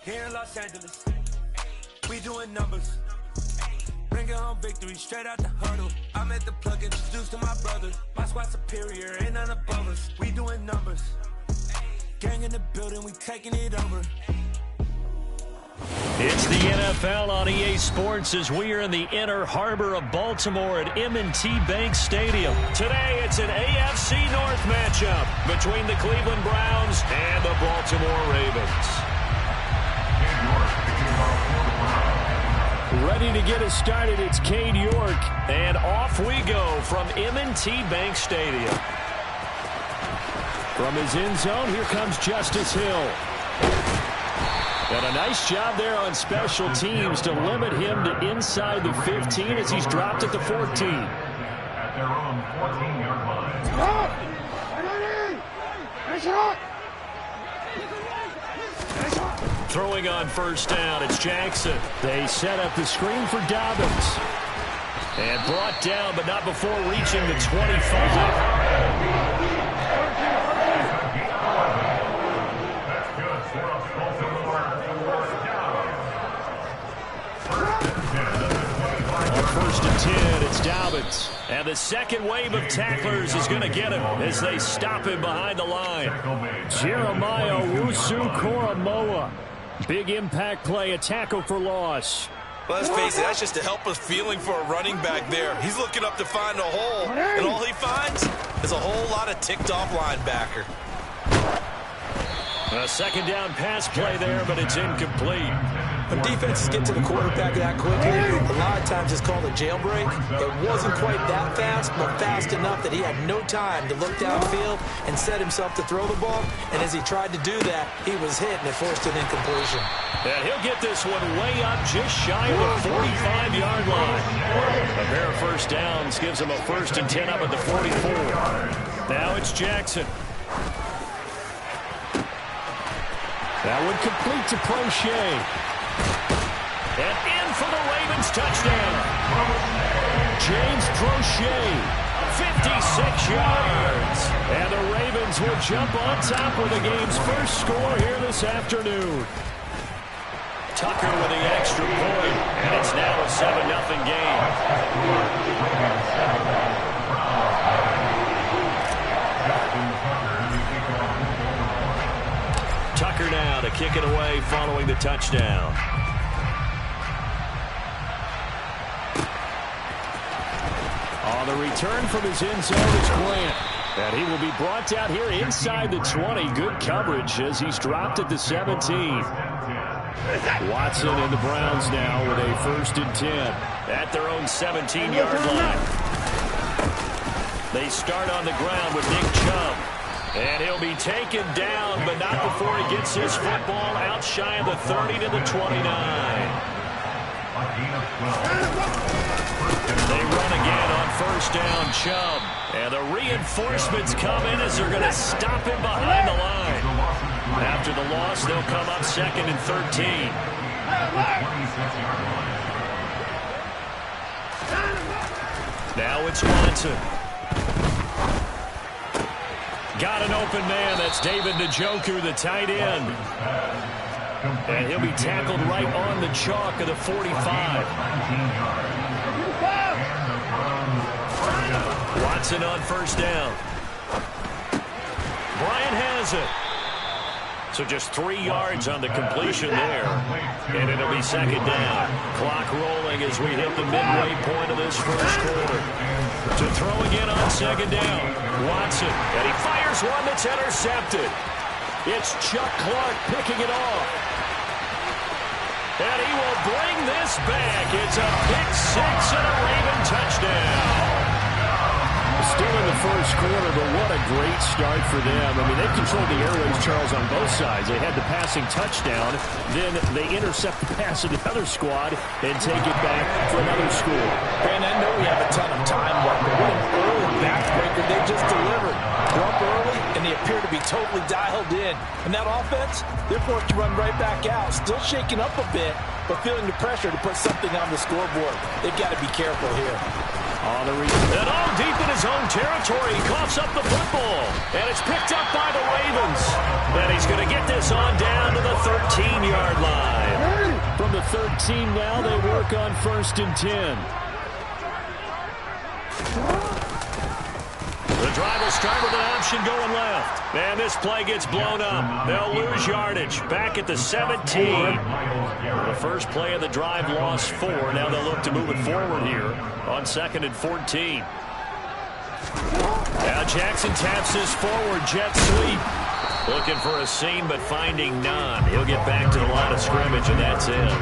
Here in Los Angeles, we doing numbers. Bringing home victory straight out the huddle. I'm at the plug, introduced to my brother. My squad superior, ain't none above us. We doing numbers. Gang in the building, we taking it over. It's the NFL on EA Sports as we are in the inner harbor of Baltimore at M&T Bank Stadium. Today, it's an AFC North matchup between the Cleveland Browns and the Baltimore Ravens. Ready to get us started, it's Cade York, and off we go from M&T Bank Stadium. From his end zone, here comes Justice Hill. And a nice job there on special teams to limit him to inside the 15 as he's dropped at the 14. At their own 14-yard line. Throwing on first down, it's Jackson. They set up the screen for Dobbins. And brought down, but not before reaching the 25. First and 10, it's Dobbins. And the second wave of tacklers is going to get him as they stop him behind the line. Jeremiah Owusu-Koramoah. Big impact play, a tackle for loss. Well, let's face it, that's just a helpless feeling for a running back there. He's looking up to find a hole, and all he finds is a whole lot of ticked-off linebacker. A second down pass play there, but it's incomplete. When defenses get to the quarterback that quickly, a lot of times it's called a jailbreak. It wasn't quite that fast, but fast enough that he had no time to look downfield and set himself to throw the ball. And as he tried to do that, he was hit, and it forced an incompletion. And he'll get this one way up just shy of the 45-yard line. A pair of first downs gives him a first and 10 up at the 44. Now it's Jackson. That one complete to Prochet. And in for the Ravens touchdown. James Prochet, 56 yards. And the Ravens will jump on top with the game's first score here this afternoon. Tucker with the extra point, and it's now a 7-0 game. Tucker now to kick it away following the touchdown. On the return from his end zone is Grant. And he will be brought down here inside the 20. Good coverage as he's dropped at the 17. Watson and the Browns now with a first and 10 at their own 17-yard line. They start on the ground with Nick Chubb. And he'll be taken down, but not before he gets his football out shy of the 30 to the 29. They run again on first down, Chubb. And the reinforcements come in as they're going to stop him behind the line. After the loss, they'll come up second and 13. Now it's Watson. Got an open man. That's David Njoku, the tight end. And he'll be tackled right on the chalk of the 45. Watson on first down. Bryant has it. So just 3 yards on the completion there. And it'll be second down. Clock rolling as we hit the midway point of this first quarter. To throw again on second down. Watson. And he fires one that's intercepted. It's Chuck Clark picking it off. And he will bring this back. It's a pick six and a Raven touchdown. Still in the first quarter, but what a great start for them. I mean, they've controlled the airways, Charles, on both sides. They had the passing touchdown, then they intercept the pass of the other squad and take it back for another score. And I know we have a ton of time left, but what an early backbreaker they just delivered. They're up early, and they appear to be totally dialed in. And that offense, they're forced to run right back out, still shaking up a bit, but feeling the pressure to put something on the scoreboard. They've got to be careful here. On the and all deep in his own territory, he coughs up the football. And it's picked up by the Ravens. And he's going to get this on down to the 13-yard line. 13 now. They work on 1st and 10. The drive will start with an option going left. And this play gets blown up. They'll lose yardage. Back at the 17. The first play of the drive lost 4. Now they'll look to move it forward here on 2nd and 14. Now Jackson taps this forward jet sweep. Looking for a seam, but finding none. He'll get back to the line of scrimmage, and that's it.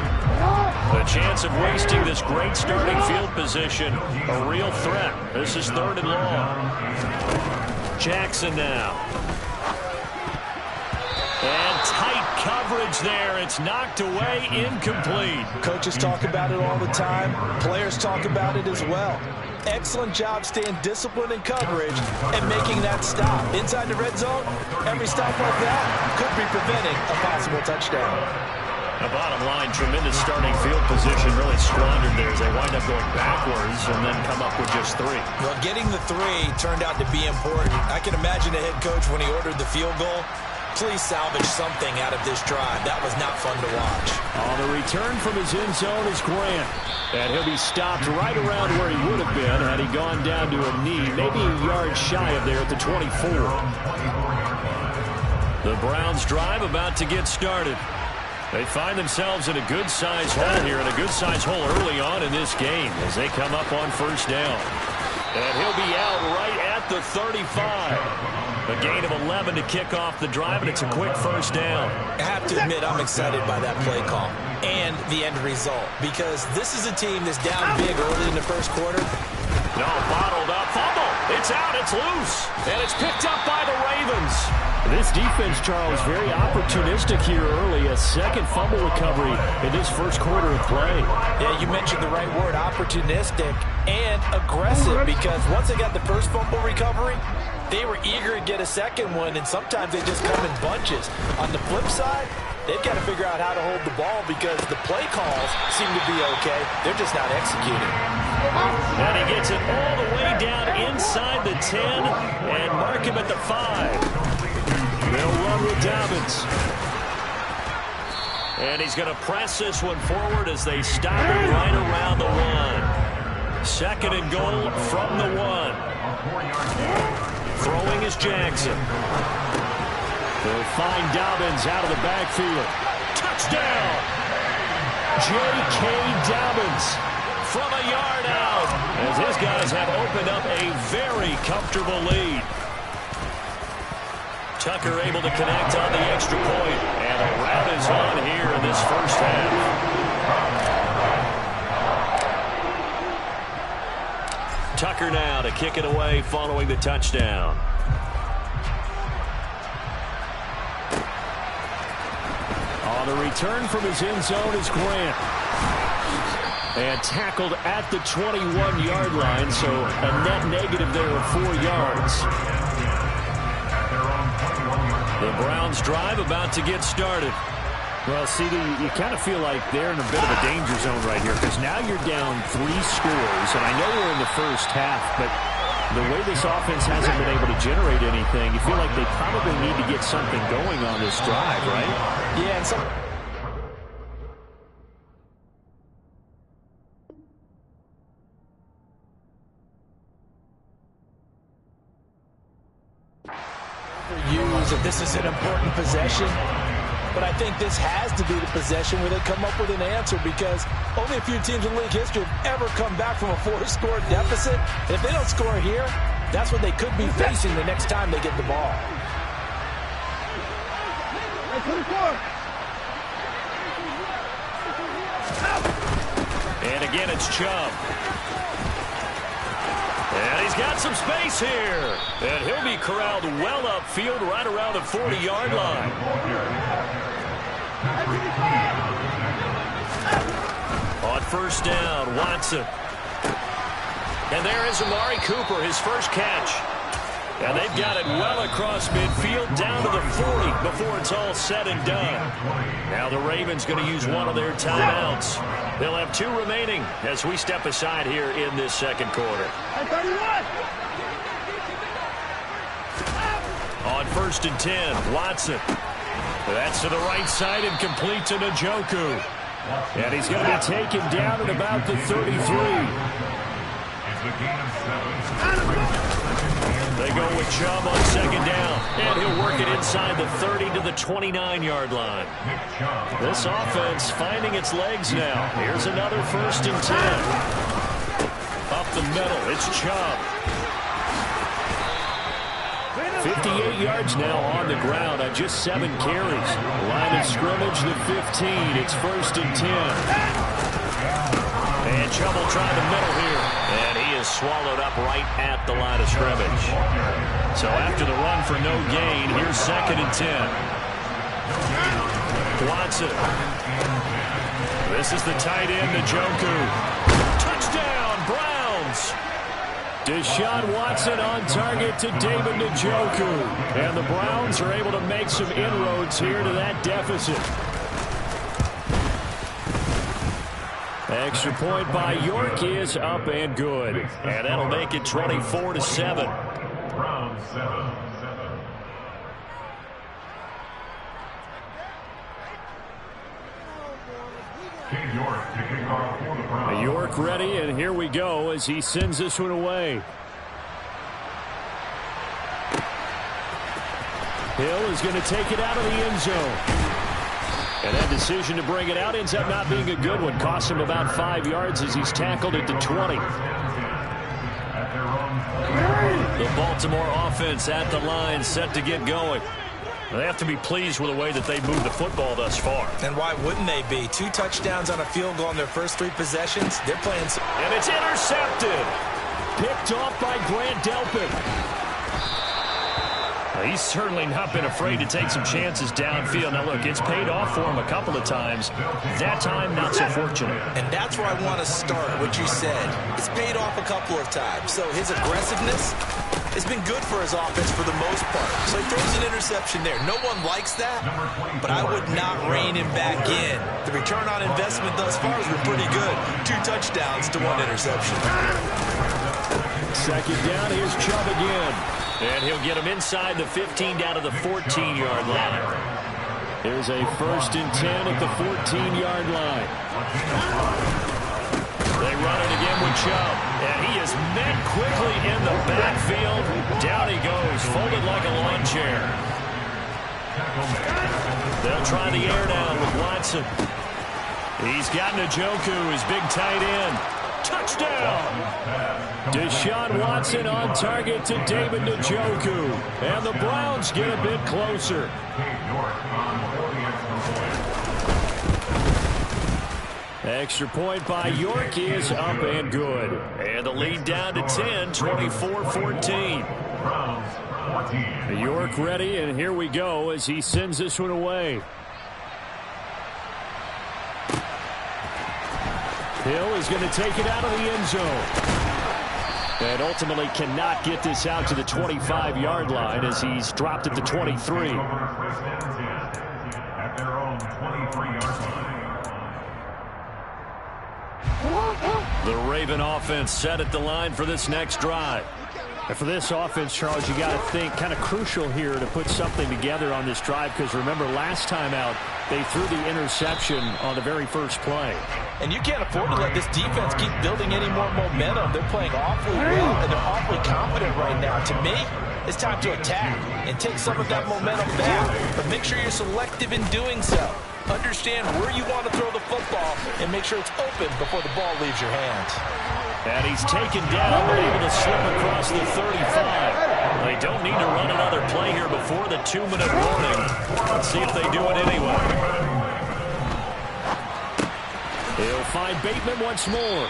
The chance of wasting this great starting field position, a real threat. This is 3rd and long. Jackson now. And tight coverage there. It's knocked away, incomplete. Coaches talk about it all the time. Players talk about it as well. Excellent job staying disciplined in coverage and making that stop. Inside the red zone, every stop like that could be preventing a possible touchdown. The bottom line, tremendous starting field position, really squandered there as they wind up going backwards and then come up with just 3. Well, getting the 3 turned out to be important. I can imagine the head coach when he ordered the field goal. Please salvage something out of this drive. That was not fun to watch. On the return from his end zone is Grant. And he'll be stopped right around where he would have been had he gone down to a knee, maybe a yard shy of there at the 24. The Browns drive about to get started. They find themselves in a good-sized hole here, and a good-sized hole early on in this game as they come up on 1st down. And he'll be out right at the 35. A gain of 11 to kick off the drive, and it's a quick 1st down. I have to admit, I'm excited by that play call and the end result, because this is a team that's down big early in the 1st quarter. No, bottled up. Fumble. It's out. It's loose. And it's picked up by the Ravens. This defense, Charles, very opportunistic here early. A second fumble recovery in this 1st quarter of play. Yeah, you mentioned the right word, opportunistic and aggressive, because once they got the first fumble recovery, they were eager to get a second one, and sometimes they just come in bunches. On the flip side, they've got to figure out how to hold the ball because the play calls seem to be okay. They're just not executing. And he gets it all the way down inside the 10 and mark him at the 5. They'll run with Dobbins. And he's going to press this one forward as they stop it right around the 1. 2nd and goal from the 1. Throwing is Jackson. They'll find Dobbins out of the backfield. Touchdown! J.K. Dobbins from a yard out as his guys have opened up a very comfortable lead. Tucker able to connect on the extra point, and a rout is on here in this 1st half. Tucker now to kick it away following the touchdown. On the return from his end zone is Grant. And tackled at the 21-yard line, so a net negative there of 4 yards. The Browns drive about to get started. Well, CD, you kind of feel like they're in a bit of a danger zone right here because now you're down 3 scores, and I know we're in the 1st half, but the way this offense hasn't been able to generate anything, you feel like they probably need to get something going on this drive, right? Yeah, and some... that this is an important possession, but I think this has to be the possession where they come up with an answer, because only a few teams in league history have ever come back from a 4-score deficit. And if they don't score here, that's what they could be facing the next time they get the ball. And again, it's Chubb. And he's got some space here. And he'll be corralled well upfield right around the 40-yard line. On 1st down, Watson. And there is Amari Cooper, his first catch. And they've got it well across midfield down to the 40 before it's all said and done. Now the Ravens going to use one of their timeouts. They'll have 2 remaining as we step aside here in this 2nd quarter. On 1st and 10, Watson. That's to the right side and complete to Njoku. And he's going to be taken down at about the 33. It's a gain of 7. They go with Chubb on second down. And he'll work it inside the 30 to the 29-yard line. This offense finding its legs now. Here's another 1st and 10. Up the middle, it's Chubb. 58 yards now on the ground on just 7 carries. Line of scrimmage, the 15. It's 1st and 10. And Chubb will try the middle here. And he is swallowed up right at the line of scrimmage. So after the run for no gain, here's 2nd and 10. Watson. This is the tight end, Njoku. Touchdown, Browns! Deshaun Watson on target to David Njoku. And the Browns are able to make some inroads here to that deficit. Extra point by York is up and good. And that'll make it 24-7. Browns 7. York ready, and here we go as he sends this one away. Hill is going to take it out of the end zone. And that decision to bring it out ends up not being a good one. Costs him about 5 yards as he's tackled at the 20. The Baltimore offense at the line, set to get going. They have to be pleased with the way that they moved the football thus far. And why wouldn't they be? 2 touchdowns on a field goal in their first 3 possessions. They're playing. And it's intercepted. Picked off by Grant Delpit. He's certainly not been afraid to take some chances downfield. Now, look, it's paid off for him a couple of times. That time, not so fortunate. And that's where I want to start, what you said. It's paid off a couple of times. So his aggressiveness has been good for his offense for the most part. So he throws an interception there. No one likes that, but I would not rein him back in. The return on investment thus far has been pretty good. 2 touchdowns to 1 interception. Second down, here's Chubb again. And he'll get him inside the 15 down to the 14-yard line. Here's a 1st and 10 at the 14-yard line. They run it again with Chubb. And he is met quickly in the backfield. Down he goes, folded like a lawn chair. They'll try the air down with Watson. He's got Njoku, his big tight end. Touchdown! Deshaun Watson on target to David Njoku. And the Browns get a bit closer. Extra point by York is up and good. And the lead down to 10, 24-14. York ready, and here we go as he sends this one away. Hill is going to take it out of the end zone. And ultimately cannot get this out to the 25-yard line as he's dropped at the 23. At their own 23-yard line. The Raven offense set at the line for this next drive. And for this offense, Charles, you got to think kind of crucial here to put something together on this drive, because remember last time out they threw the interception on the very first play. And you can't afford to let this defense keep building any more momentum. They're playing awfully well, and they're awfully confident right now. To me, it's time to attack and take some of that momentum back. But make sure you're selective in doing so. Understand where you want to throw the football and make sure it's open before the ball leaves your hands. And he's taken down, but able to slip across the 35. They don't need to run another play here before the 2-minute warning. Let's see if they do it anyway. He'll find Bateman once more.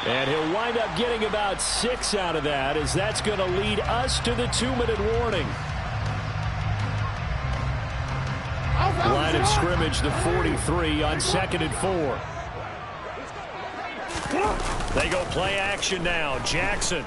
And he'll wind up getting about 6 out of that, as that's going to lead us to the 2-minute warning. Line of scrimmage, the 43 on 2nd and 4. They go play action now. Jackson.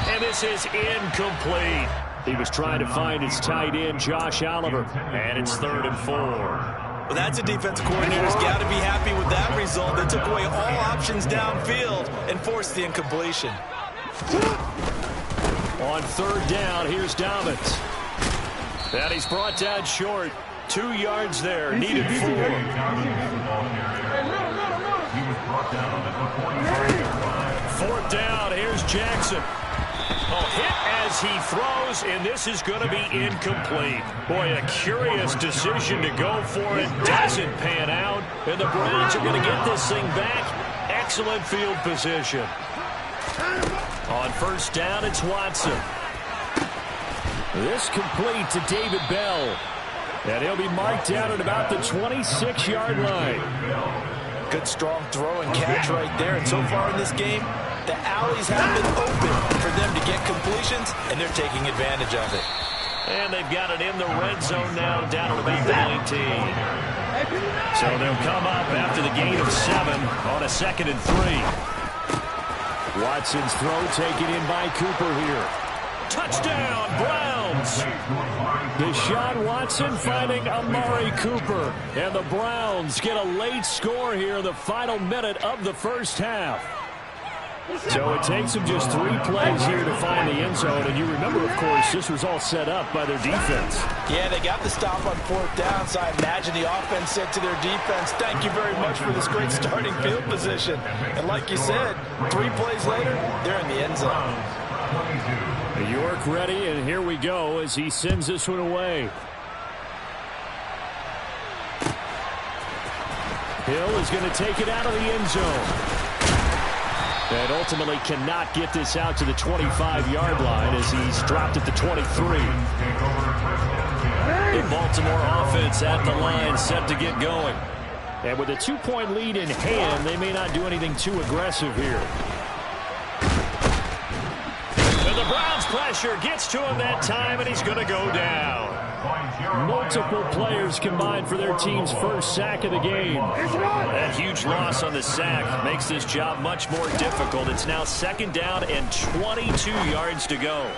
And this is incomplete. He was trying to find his tight end, Josh Oliver. And it's 3rd and 4. Well, that's a defensive coordinator's got to be happy with that result. They took away all options downfield and forced the incompletion. On 3rd down, here's Dobbins. And he's brought down short. 2 yards there. Needed 4. He was brought down at the 45-yard line. 4th down. Here's Jackson. Hit as he throws, and this is going to be incomplete. Boy, a curious decision to go for it. Doesn't pan out, and the Browns are going to get this thing back. Excellent field position. On 1st down, it's Watson. This complete to David Bell. And he'll be marked down at about the 26-yard line. Good strong throw and catch right there. And so far in this game, the alleys have been open for them to get completions, and they're taking advantage of it. And they've got it in the red zone now, down at about the 19. So they'll come up after the gain of 7 on a 2nd and 3. Watson's throw taken in by Cooper here. Touchdown, Browns! Deshaun Watson finding Amari Cooper. And the Browns get a late score here in the final minute of the first half. So it takes them just 3 plays here to find the end zone. And you remember, of course, this was all set up by their defense. Yeah, they got the stop on 4th down, so I imagine the offense said to their defense, thank you very much for this great starting field position. And like you said, 3 plays later, they're in the end zone. York ready, and here we go as he sends this one away. Hill is going to take it out of the end zone. And ultimately cannot get this out to the 25-yard line as he's dropped at the 23. The Baltimore offense at the line, set to get going. And with a 2-point lead in hand, they may not do anything too aggressive here. And the Browns pressure gets to him that time, and he's going to go down. Multiple players combined for their team's first sack of the game. That huge loss on the sack makes this job much more difficult. It's now 2nd down and 22 yards to go.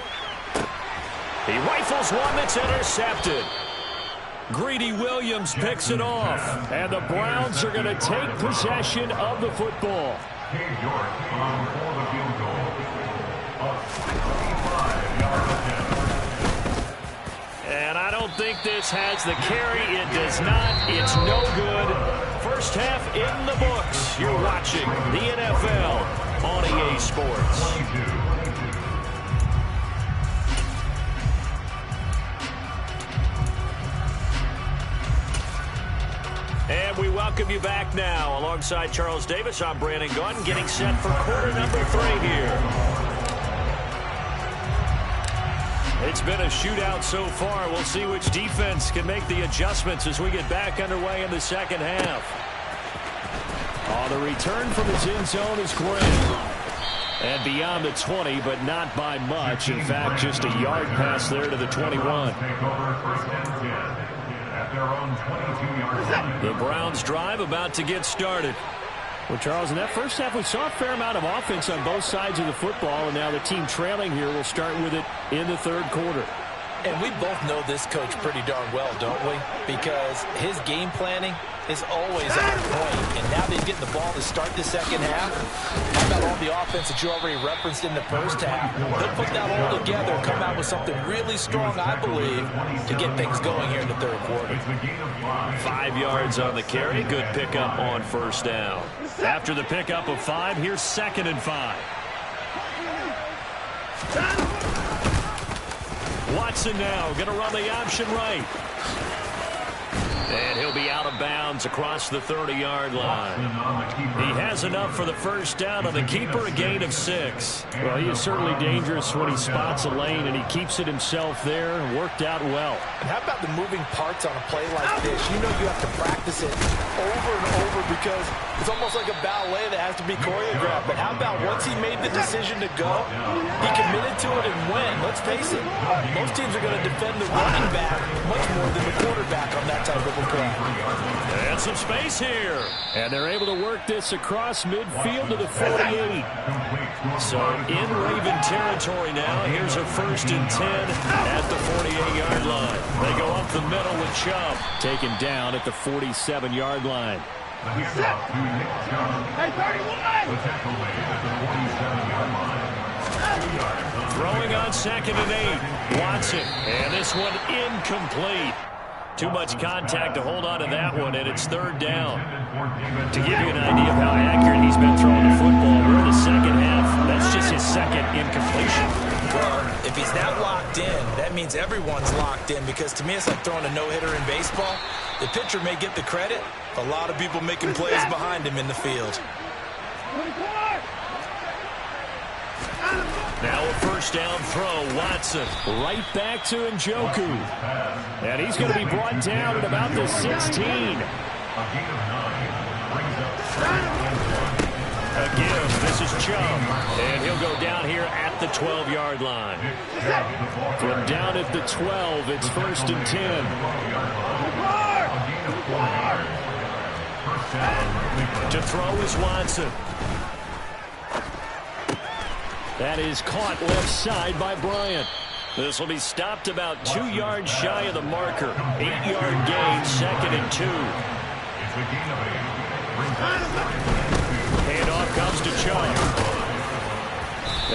He rifles one that's intercepted. Greedy Williams picks it off. And the Browns are going to take possession of the football. And I don't think this has the carry. It does not. It's no good. First half in the books. You're watching the NFL on EA Sports. And we welcome you back now. Alongside Charles Davis, I'm Brandon Gunn, getting set for quarter number 3 here. It's been a shootout so far. We'll see which defense can make the adjustments as we get back underway in the second half. The return from his end zone is great. And beyond the 20, but not by much. In fact, just a yard pass there to the 21. The Browns drive about to get started. Well, Charles, in that first half, we saw a fair amount of offense on both sides of the football, and now the team trailing here will start with it in the 3rd quarter. And we both know this coach pretty darn well, don't we? Because his game planning is always on point. And now they're getting the ball to start the second half. How about all the offense that you already referenced in the first half? They'll put that all together, come out with something really strong, I believe, to get things going here in the 3rd quarter. 5 yards on the carry. Good pickup on 1st down. After the pickup of 5, here's 2nd and 5. Watson now going to run the option right. And he'll be out of bounds across the 30-yard line. He has enough for the first down on the keeper, a gain of 6. Well, he is certainly dangerous when he spots a lane, and he keeps it himself there. Worked out well. And how about the moving parts on a play like this? You know you have to practice it over and over because it's almost like a ballet that has to be choreographed. But how about once he made the decision to go, he committed to it and went. Let's face it, most teams are going to defend the running back much more than the quarterback on that type of a play. And some space here. And they're able to work this across midfield to the 48. So in Raven territory now. Here's a 1st and 10 at the 48-yard line. They go up the middle with Chubb. Taken down at the 47-yard line. Throwing on 2nd and 8. Watson. And this one incomplete. Too much contact to hold on to that one, and it's third down. To give you an idea of how accurate he's been throwing the football, we're in the second half. That's just his second incompletion. Well, if he's not locked in, that means everyone's locked in, because to me it's like throwing a no-hitter in baseball. The pitcher may get the credit, a lot of people making plays behind him in the field. Now a first down throw, Watson. Right back to Njoku. And he's going to be brought down at about the 16. Again, this is Chubb. And he'll go down here at the 12-yard line. From down at the 12, it's first and 10. To throw is Watson. That is caught left side by Bryant. This will be stopped about 2 yards shy of the marker. 8-yard gain, second and 2. Handoff comes to Chubb.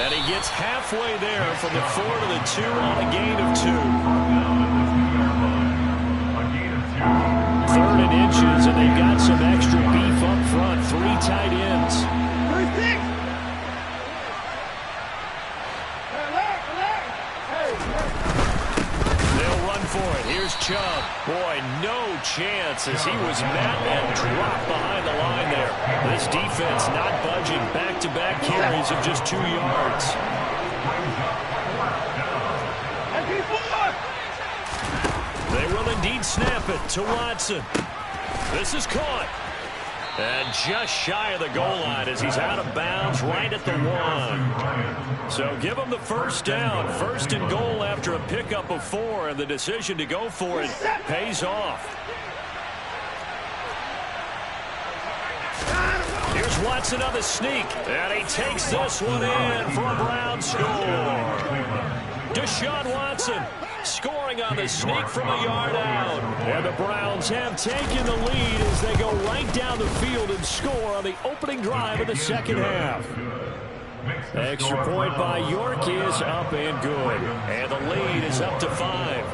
And he gets halfway there from the 4 to the 2 on a gain of 2. 3rd and inches, and they've got some extra beef up front. 3 tight ends. For it. Here's Chubb. Boy, no chance as he was met and dropped behind the line there. This defense not budging. Back-to-back carries of just 2 yards. They will indeed snap it to Watson. This is caught. And just shy of the goal line as he's out of bounds right at the 1. So give him the first down. First and goal after a pickup of 4, and the decision to go for it pays off. Here's Watson on the sneak, and he takes this one in for a Brown score. Deshaun Watson scoring on the sneak from a yard out. And the Browns have taken the lead as they go right down the field and score on the opening drive of the second half. Extra point by York is up and good. And the lead is up to 5.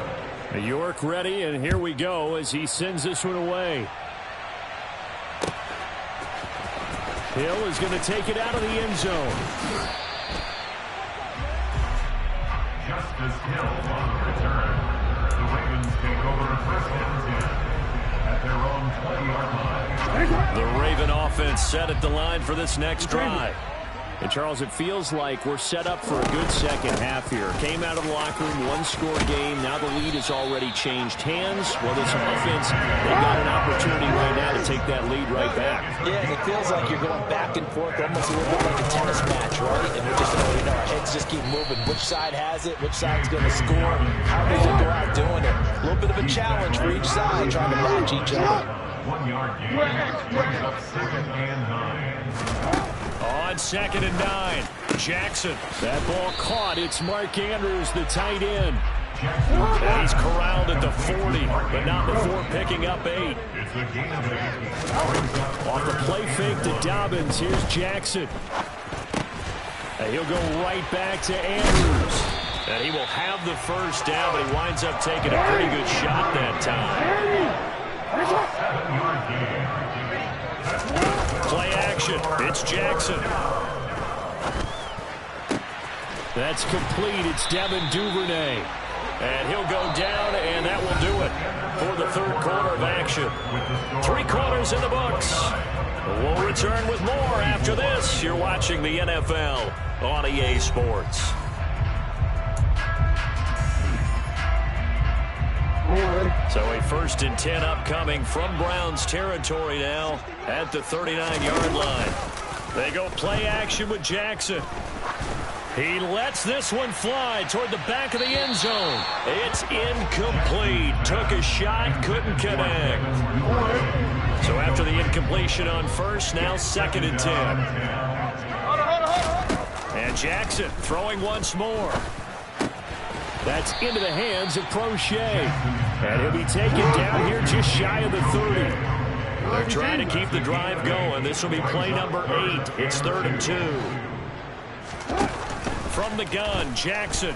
York ready, and here we go as he sends this one away. Hill is going to take it out of the end zone. Just as Hill on the return, the Ravens take over first and 10 at their own 20-yard line. The Raven offense set at the line for this next drive. And, Charles, it feels like we're set up for a good second half here. Came out of the locker room, one-score game. Now the lead has already changed hands. Well, this offense, they've got an opportunity right now to take that lead right back. Yeah, it feels like you're going back and forth, almost a little bit like a tennis match, right? And we're just, our heads just keep moving. Which side has it? Which side's going to score? How do they go out doing it? A little bit of a challenge for each side, trying to match each other. 1-yard gain brings up 2nd and 9. On 2nd and 9, Jackson. That ball caught. It's Mark Andrews, the tight end. And he's corralled at the 40, but not before picking up 8. On the play fake to Dobbins, here's Jackson. And he'll go right back to Andrews. And he will have the first down, but he winds up taking a pretty good shot that time. Play action. It's Jackson. That's complete. It's Devin Duvernay. And he'll go down, and that will do it for the third quarter of action. 3 quarters in the books. We'll return with more after this. You're watching the NFL on EA Sports. So a 1st and 10 upcoming from Browns territory now at the 39-yard line. They go play action with Jackson. He lets this one fly toward the back of the end zone. It's incomplete. Took a shot, couldn't connect. So after the incompletion on first, now 2nd and 10. And Jackson throwing once more. That's into the hands of Prochet. And he'll be taken down here just shy of the 30. They're trying to keep the drive going. This will be play number 8. It's 3rd and 2. From the gun, Jackson.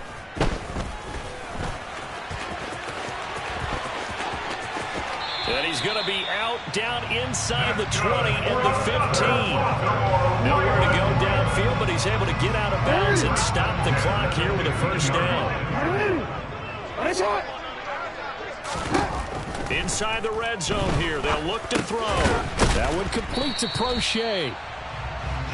And he's going to be out down inside the 20 and the 15. Nowhere to go downfield, but he's able to get out of bounds and stop the clock here with a first down. Inside the red zone here, they'll look to throw. That one complete to Prochet.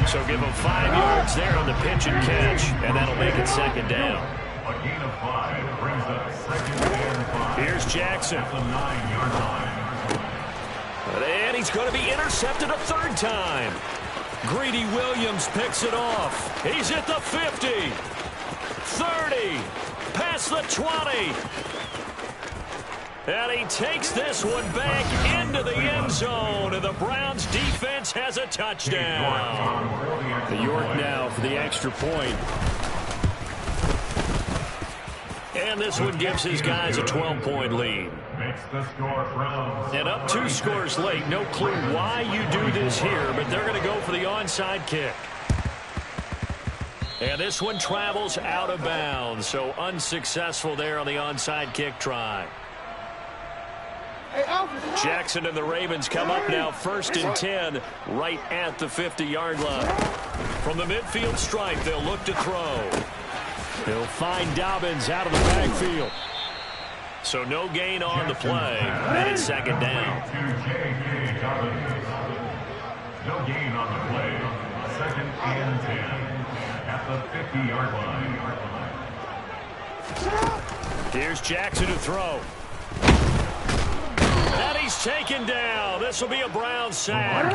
So give him 5 yards there on the pitch and catch, and that'll make it second down. A gain of 5 brings up second and 5. Here's Jackson. At the 9-yard line. And he's going to be intercepted a third time. Greedy Williams picks it off. He's at the 50, 30, past the 20. And he takes this one back into the end zone, and the Browns defense has a touchdown. The York now for the extra point. And this one gives his guys a 12-point lead. Makes the score Browns. And up 2 scores late. No clue why you do this here, but they're going to go for the onside kick. And this one travels out of bounds, so unsuccessful there on the onside kick try. Jackson and the Ravens come up now 1st and 10 right at the 50-yard line. From the midfield stripe, they'll look to throw. He'll find Dobbins out of the backfield. So no gain on the play, and it's second down. No gain on the play. 2nd and 10 at the 50-yard line. Here's Jackson to throw. And he's taken down. This will be a Brown sack.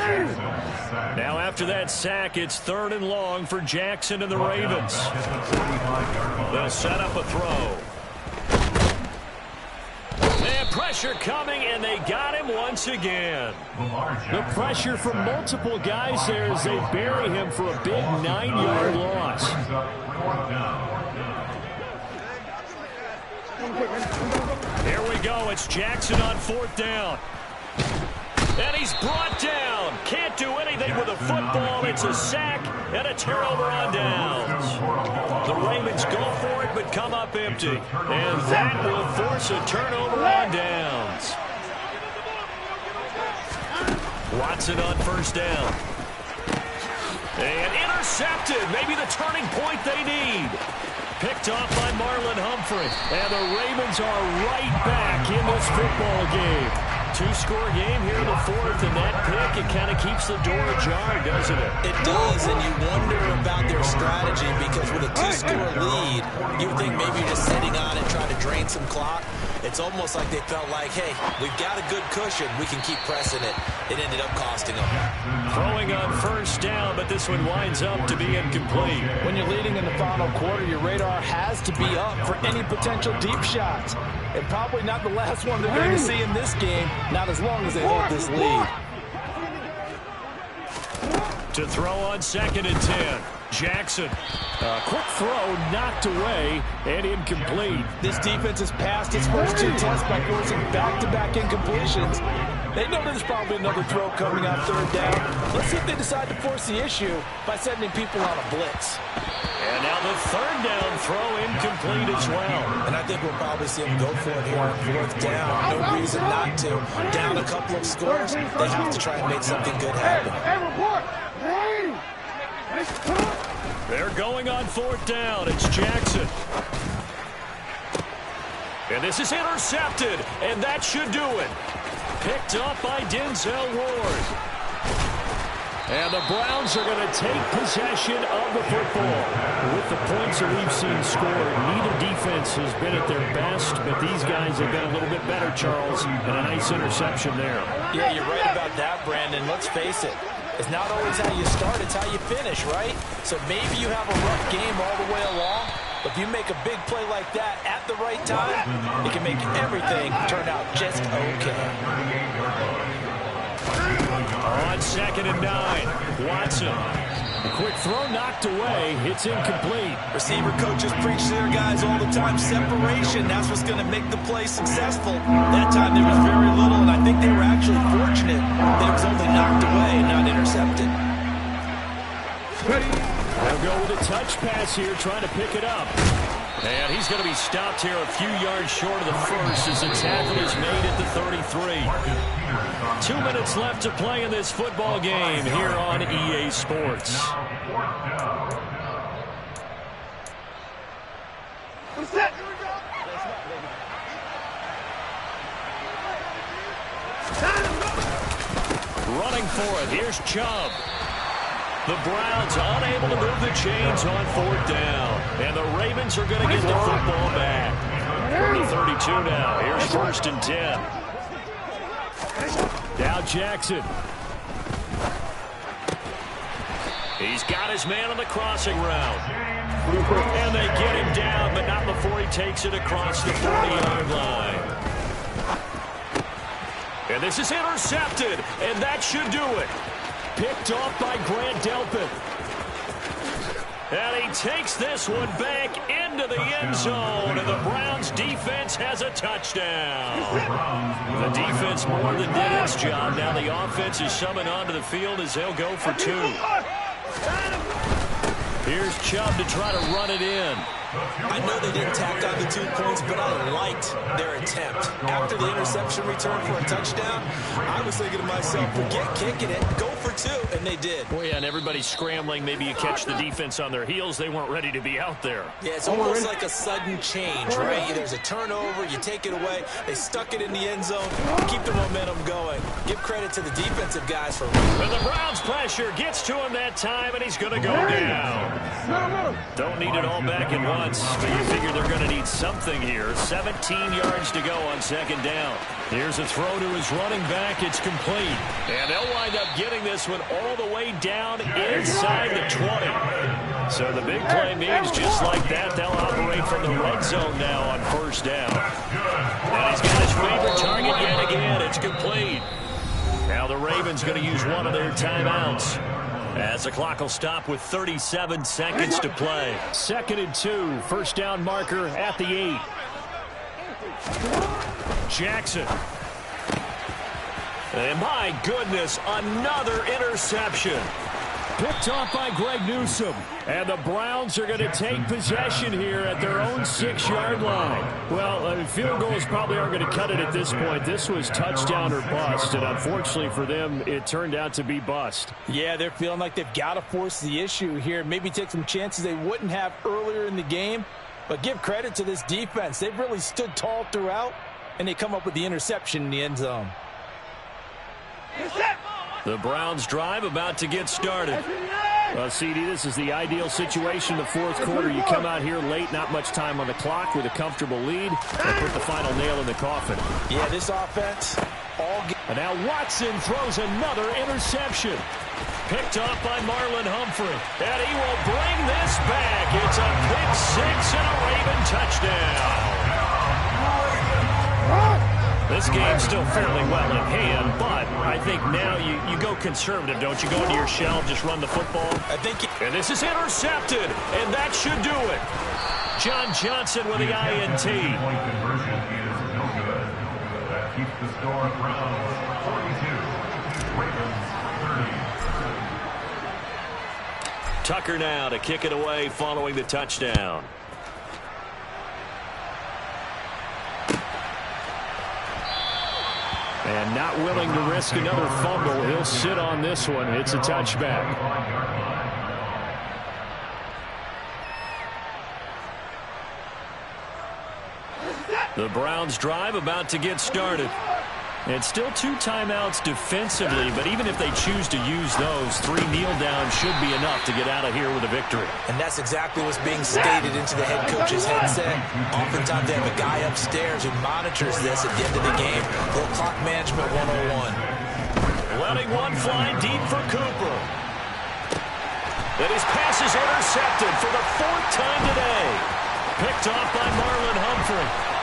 Now after that sack, it's 3rd and long for Jackson and the Ravens. They'll set up a throw. And pressure coming, and they got him once again. The pressure from multiple guys there as they bury him for a big 9-yard loss. Here we go. It's Jackson on 4th down. And he's brought down. Can't do anything with a football. It's a sack and a turnover on downs. The Ravens go for it but come up empty. And that will force a turnover on downs. Watson on 1st down. And intercepted. Maybe the turning point they need. Picked off by Marlon Humphrey. And the Ravens are right back in this football game. 2-score game here in the 4th, and that pick, it kind of keeps the door ajar, doesn't it? It does, and you wonder about their strategy because with a 2-score lead, you would think maybe you're just sitting on it, trying to drain some clock. It's almost like they felt like, hey, we've got a good cushion. We can keep pressing it. It ended up costing them. Throwing on 1st down, but this one winds up to be incomplete. When you're leading in the final quarter, your radar has to be up for any potential deep shots. And probably not the last one they're going to see in this game, not as long as they hold this lead. To throw on 2nd and 10. Jackson. Quick throw knocked away and incomplete. This defense has passed its first 2 tests by forcing back-to-back incompletions. They know there's probably another throw coming on 3rd down. Let's see if they decide to force the issue by sending people on a blitz. And now the 3rd down throw incomplete as well. And I think we'll probably see them go for it here on 4th down. No reason not to. Down a couple of scores, they have to try and make something good happen. They're going on 4th down. It's Jackson. And this is intercepted, and that should do it. Picked up by Denzel Ward. And the Browns are going to take possession of the football. With the points that we've seen scored, neither defense has been at their best, but these guys have been a little bit better, Charles, and a nice interception there. Yeah, you're right about that, Brandon. Let's face it. It's not always how you start, it's how you finish, right? So maybe you have a rough game all the way along, but if you make a big play like that at the right time, it can make everything turn out just okay. On 2nd and 9, Watson. A quick throw knocked away. It's incomplete. Receiver coaches preach to their guys all the time. Separation, that's what's going to make the play successful. That time there was very little, and I think they were actually fortunate that it was only knocked away and not intercepted. They'll go with a touch pass here, trying to pick it up. And he's going to be stopped here a few yards short of the first as the tackle is made at the 35. 3. 2 minutes left to play in this football game here on EA Sports. Running for it. Here's Chubb. The Browns unable to move the chains on 4th down. And the Ravens are going to get the football back. From the 32 now. Here's 1st and 10. Now Jackson. He's got his man on the crossing route. And they get him down, but not before he takes it across the 40-yard line. And this is intercepted, and that should do it. Picked off by Grant Delpit. And he takes this one back into the end zone, and the Browns defense has a touchdown. The defense more than did its job. Now the offense is summoned onto the field as they'll go for 2. Here's Chubb to try to run it in. I know they didn't tack on the 2 points, but I liked their attempt. After the interception return for a touchdown, I was thinking to myself, forget kicking it, go for 2, and they did. Well, yeah, and everybody's scrambling. Maybe you catch the defense on their heels. They weren't ready to be out there. Yeah, it's almost like a sudden change, right? There's a turnover, you take it away, they stuck it in the end zone, keep the momentum going. Give credit to the defensive guys for running. And the Browns pressure gets to him that time, and he's going to go down. Don't need it all back at once, but you figure they're going to need something here. 17 yards to go on 2nd down. Here's a throw to his running back. It's complete. And they'll wind up getting this one all the way down inside the 20. So the big play means just like that, they'll operate from the red zone now on 1st down. And he's got his favorite target yet again. It's complete. Now the Ravens going to use one of their timeouts, as the clock will stop with 37 seconds to play. 2nd and 2, 1st down marker at the 8. Jackson. And my goodness, another interception. Picked off by Greg Newsome. And the Browns are going to take possession here at their own 6-yard line. Well, field goals probably aren't going to cut it at this point. This was touchdown or bust, and unfortunately for them, it turned out to be bust. Yeah, they're feeling like they've got to force the issue here. Maybe take some chances they wouldn't have earlier in the game. But give credit to this defense. They've really stood tall throughout, and they come up with the interception in the end zone. The Browns drive about to get started. Well, CD, this is the ideal situation in the 4th quarter. You come out here late, not much time on the clock, with a comfortable lead, and put the final nail in the coffin. Yeah, this offense, and now Watson throws another interception. Picked off by Marlon Humphrey. And he will bring this back. It's a pick 6 and a Raven touchdown. This game's still fairly well in hand, but I think now you go conservative, don't you? Go into your shell, just run the football. And this is intercepted, and that should do it. John Johnson with the INT. Point conversion is no good. That keeps the score at Browns 42, Ravens 30. Tucker now to kick it away following the touchdown. And not willing to risk another fumble. He'll sit on this one. It's a touchback. The Browns drive about to get started. It's still 2 timeouts defensively, but even if they choose to use those, 3 kneel downs should be enough to get out of here with a victory. And that's exactly what's being stated into the head coach's headset. Oftentimes they have a guy upstairs who monitors this at the end of the game. Little clock management 101. Letting one fly deep for Cooper. And his pass is intercepted for the 4th time today. Picked off by Marlon Humphrey.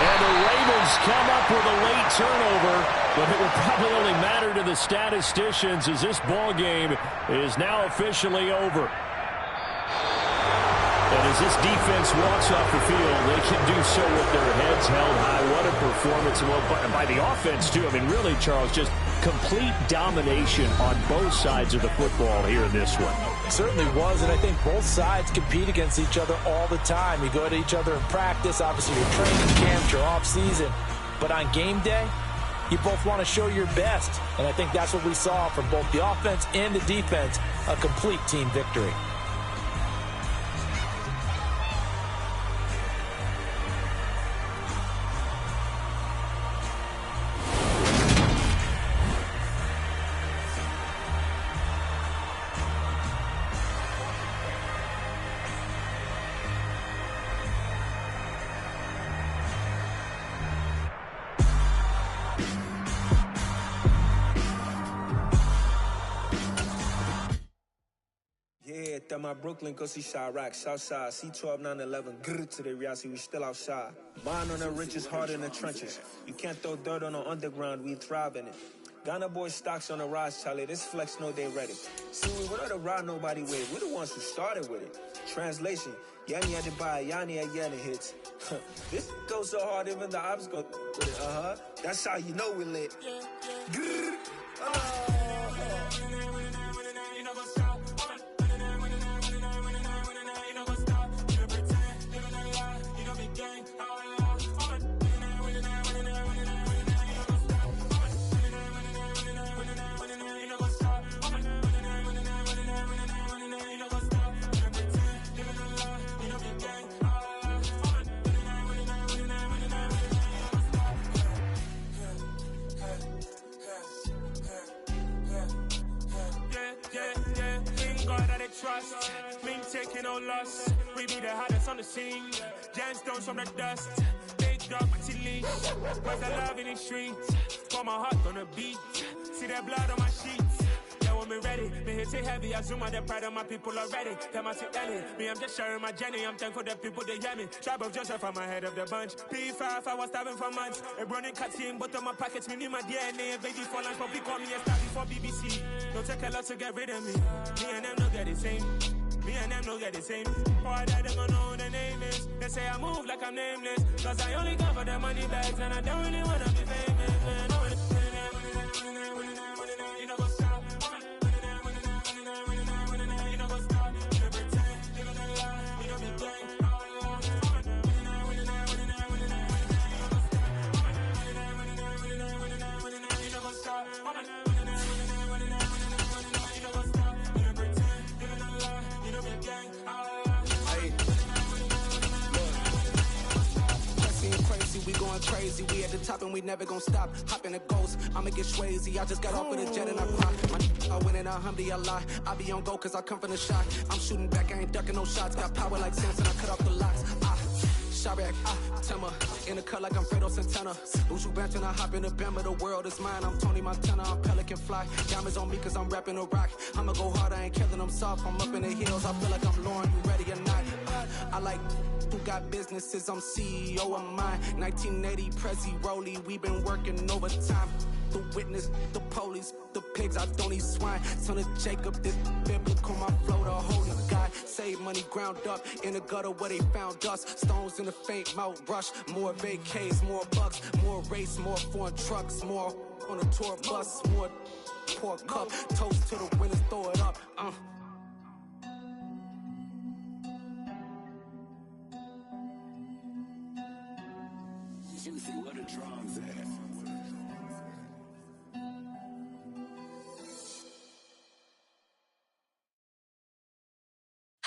And the Ravens come up with a late turnover, but it will probably only matter to the statisticians as this ball game is now officially over. And as this defense walks off the field, they can do so with their heads held high. What a performance. performance by the offense, too. I mean, really, Charles, just complete domination on both sides of the football here in this one. It certainly was, and I think both sides compete against each other all the time. You go to each other in practice, obviously your training camps, your off-season. But on game day, you both want to show your best. And I think that's what we saw from both the offense and the defense, a complete team victory. My Brooklyn, go see Chirac, Southside, C12, 911, grrr to the reality, we still outside. Mine on the riches, hard in the trenches. You can't throw dirt on the underground, we thrive in it. Ghana boys stocks on the rise, Charlie, this flex know they ready. See, we without a ride nobody with, we're the ones who started with it. Translation, Yanni had to buy, Yanni at Yanni hits. This goes so hard, even the ops go with it, That's how you know we lit. Grrr, trust, me taking no loss. We be the hottest on the scene. Gemstones from the dust. Big dog, Matty leash. Where's the love in the streets? Got my heart on the beat. See that blood on my sheets. Yeah, when me ready, me hit it heavy. I zoom out the pride of my people already. Tell my sit Ellie. Me, I'm just sharing my journey. I'm thankful the people they hear me. Tribe of Joseph, I'm ahead of the bunch. P5, I was starving for months. A running cutscene, but on my pockets, me need my DNA. Baby for lunch, but we call me a star before BBC. Don't take a lot to get rid of me. Me and them don't get the same. Me and them don't get the same. Boy, that them gonna know the name is. They say I move like I'm nameless. Cause I only cover the money bags and I don't really wanna be famous, man. You know what's up? You know what's up? You pretend, living a lie. You know me gang. You know what's up? We going crazy, we at the top and we never gonna stop. Hop in a ghost, I'ma get swayzy. I just got off with a jet and I pop. I win in a Humvee, I lie. I be on go cause I come from the shot. I'm shooting back, I ain't ducking no shots. Got power like Samson, I cut off the locks. Chirac, Timmer, in the cut like I'm Fredo Santana. Usual Benton, I hop in the Bama, the world is mine. I'm Tony Montana, I'm Pelican Fly. Diamonds on me cause I'm rapping a rock. I'ma go hard, I ain't killing them soft. I'm up in the hills, I feel like I'm Lauren, you ready or not? I like who got businesses, I'm CEO of mine. 1980 Prezi Rolly, we been working overtime. The witness, the police, the pigs, I don't eat swine. Son of Jacob, this biblical, my flow, the holy God. Save money ground up in the gutter where they found us. Stones in the faint mouth rush. More vacays, more bucks, more race, more foreign trucks, more on a tour bus, more pour cup. Toast to the winners, throw it up. Juicy, where the drums at?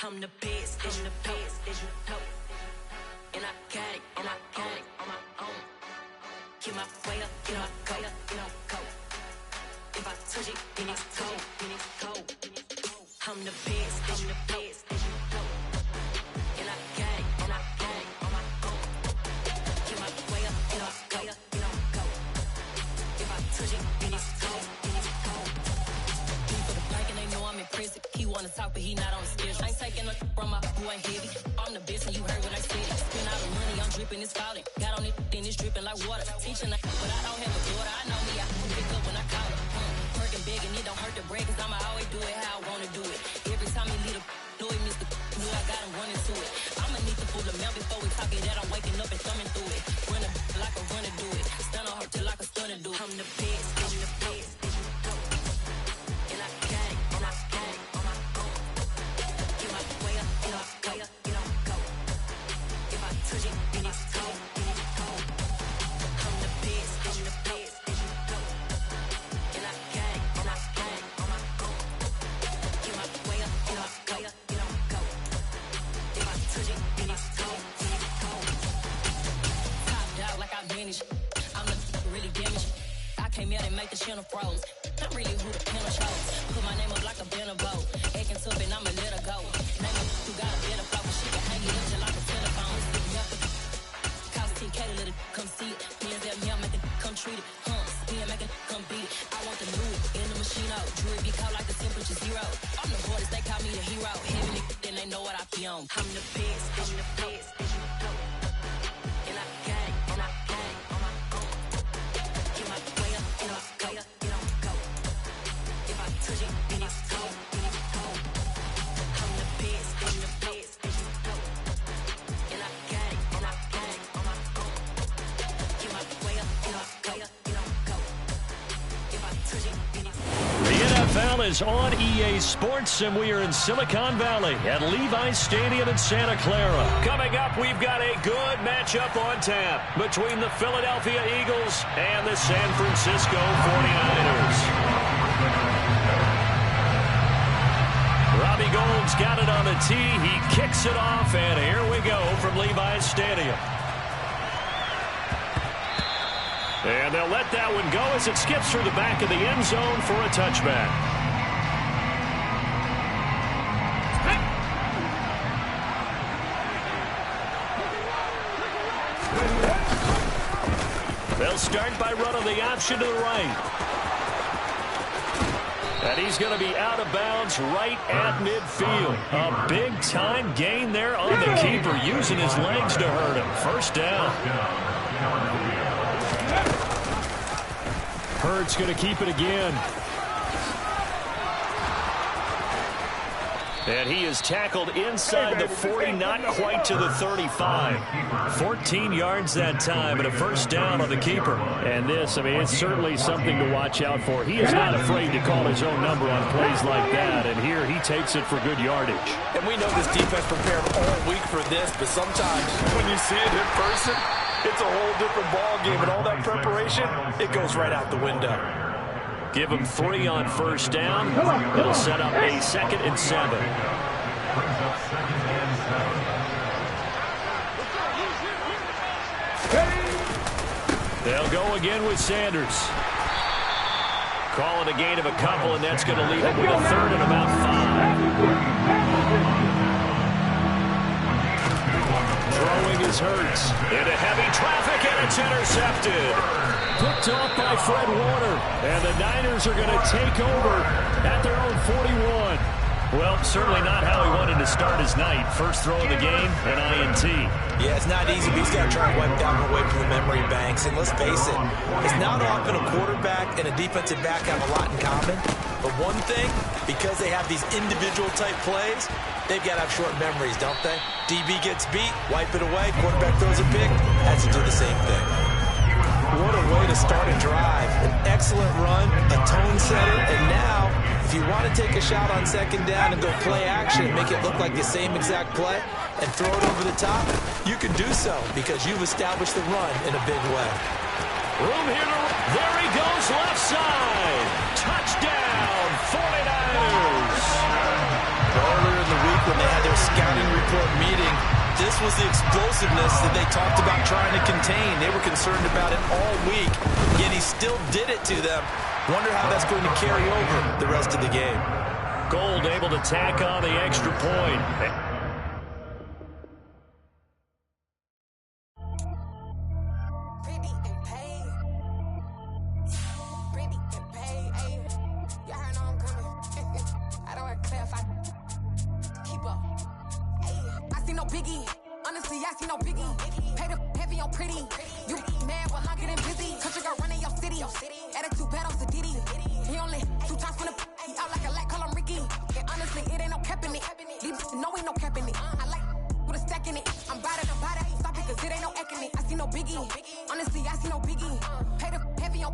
I'm the best, and the best, as you know. And I got it, on my own. Get my way up, get my go, go. If I touch it, then it's cold, I'm the best, and the best, as you know. And I got it, on my own. Get my way up, get my go. If I touch it, then it's cold, for the bike and they know I'm in prison. He wanna talk, but he not on the schedule. I ain't taking a from my boy heavy. I'm the best and you heard what I said. Spend all the money, I'm dripping, it's falling. Got on it, then it's dripping like water. Teaching but I don't have a daughter. I know me, I can pick up when I call her. Working big and it don't hurt to break, cause I'ma always do it how I wanna do it. Every time he lead a know he missed the knew I got him running to it. I'ma need to pull the mail before we talk it that I'm waking up and thumbing through it. Run like a runner do it. I'm the best, I'm the best, and I got it, and I got it on my own. Get my way up, get my way up, get on go. If I touch it, then it's cold, then it's cold. I'm the best, I'm the best, and I got it, and I got it on my own. Get my way up, get my way up, get on go. If I touch it, then it's cold, then it's cold. Top dog like I manage. I'm the really damaged. I came out and make the channel froze. I'm really who the panel shows. Put my name up like a banner bow. Acting tough and I'ma let her go. Name her who got a better flow. She can hang it up just like a telephone. Cost 10K to let it come see it. Hands at me, I make it come treat it. Spin, make it come beat it. I want the new in the machine out. Jewelry be called like the temperature zero. I'm the hardest, they call me the hero. Heavy then they know what I be on. I'm the best, I'm the best. And I got it, and I got it on my own. Get my way up, get my way up, get on go. If I touch it, then it's cold, then it's cold. I'm the best, I'm the best. And I got it, and I got it on my own. Get my way up, get my way up, get on go. If I touch it, then it's The NFL is on EA Sports, and we are in Silicon Valley at Levi's Stadium in Santa Clara. Coming up, we've got a good matchup on tap between the Philadelphia Eagles and the San Francisco 49ers. Robbie Gould's got it on the tee. He kicks it off, and here we go from Levi's Stadium. And they'll let that one go as it skips through the back of the end zone for a touchback. They'll start by running the option to the right. And he's going to be out of bounds right at midfield. A big-time gain there on the keeper, using his legs to hurt him. First down. Hurd's going to keep it again. And he is tackled inside the 40, not quite to the 35. 14 yards that time, and a first down on the keeper. And this, I mean, it's certainly something to watch out for. He is not afraid to call his own number on plays like that, and here he takes it for good yardage. And we know this defense prepared all week for this, but sometimes when you see it in person, it's a whole different ball game, and all that preparation, it goes right out the window. Give him 3 on first down. It'll set up a 2nd and 7. They'll go again with Sanders. Call it a gain of a couple, and that's going to leave him with a 3rd and about 5. Throwing is Hurts. Into heavy traffic, and it's intercepted. Picked off by Fred Warner. And the Niners are going to take over at their own 41. Well, certainly not how he wanted to start his night. First throw of the game, an INT. Yeah, it's not easy, but he's got to try and wipe that one away from the memory banks. And let's face it, it's not often a quarterback and a defensive back have a lot in common. But one thing, because they have these individual type plays, they've got to have short memories, don't they? DB gets beat, wipe it away, quarterback throws a pick, has to do the same thing. What a way to start a drive. An excellent run, a tone setter, and now, if you want to take a shot on 2nd down and go play action, make it look like the same exact play, and throw it over the top, you can do so because you've established the run in a big way. Room here to... There he goes, left side. Touchdown, 49ers. Earlier in the week when they had their scouting report meeting, this was the explosiveness that they talked about trying to contain. They were concerned about it all week, yet he still did it to them. Wonder how that's going to carry over the rest of the game. Gold able to tack on the extra point.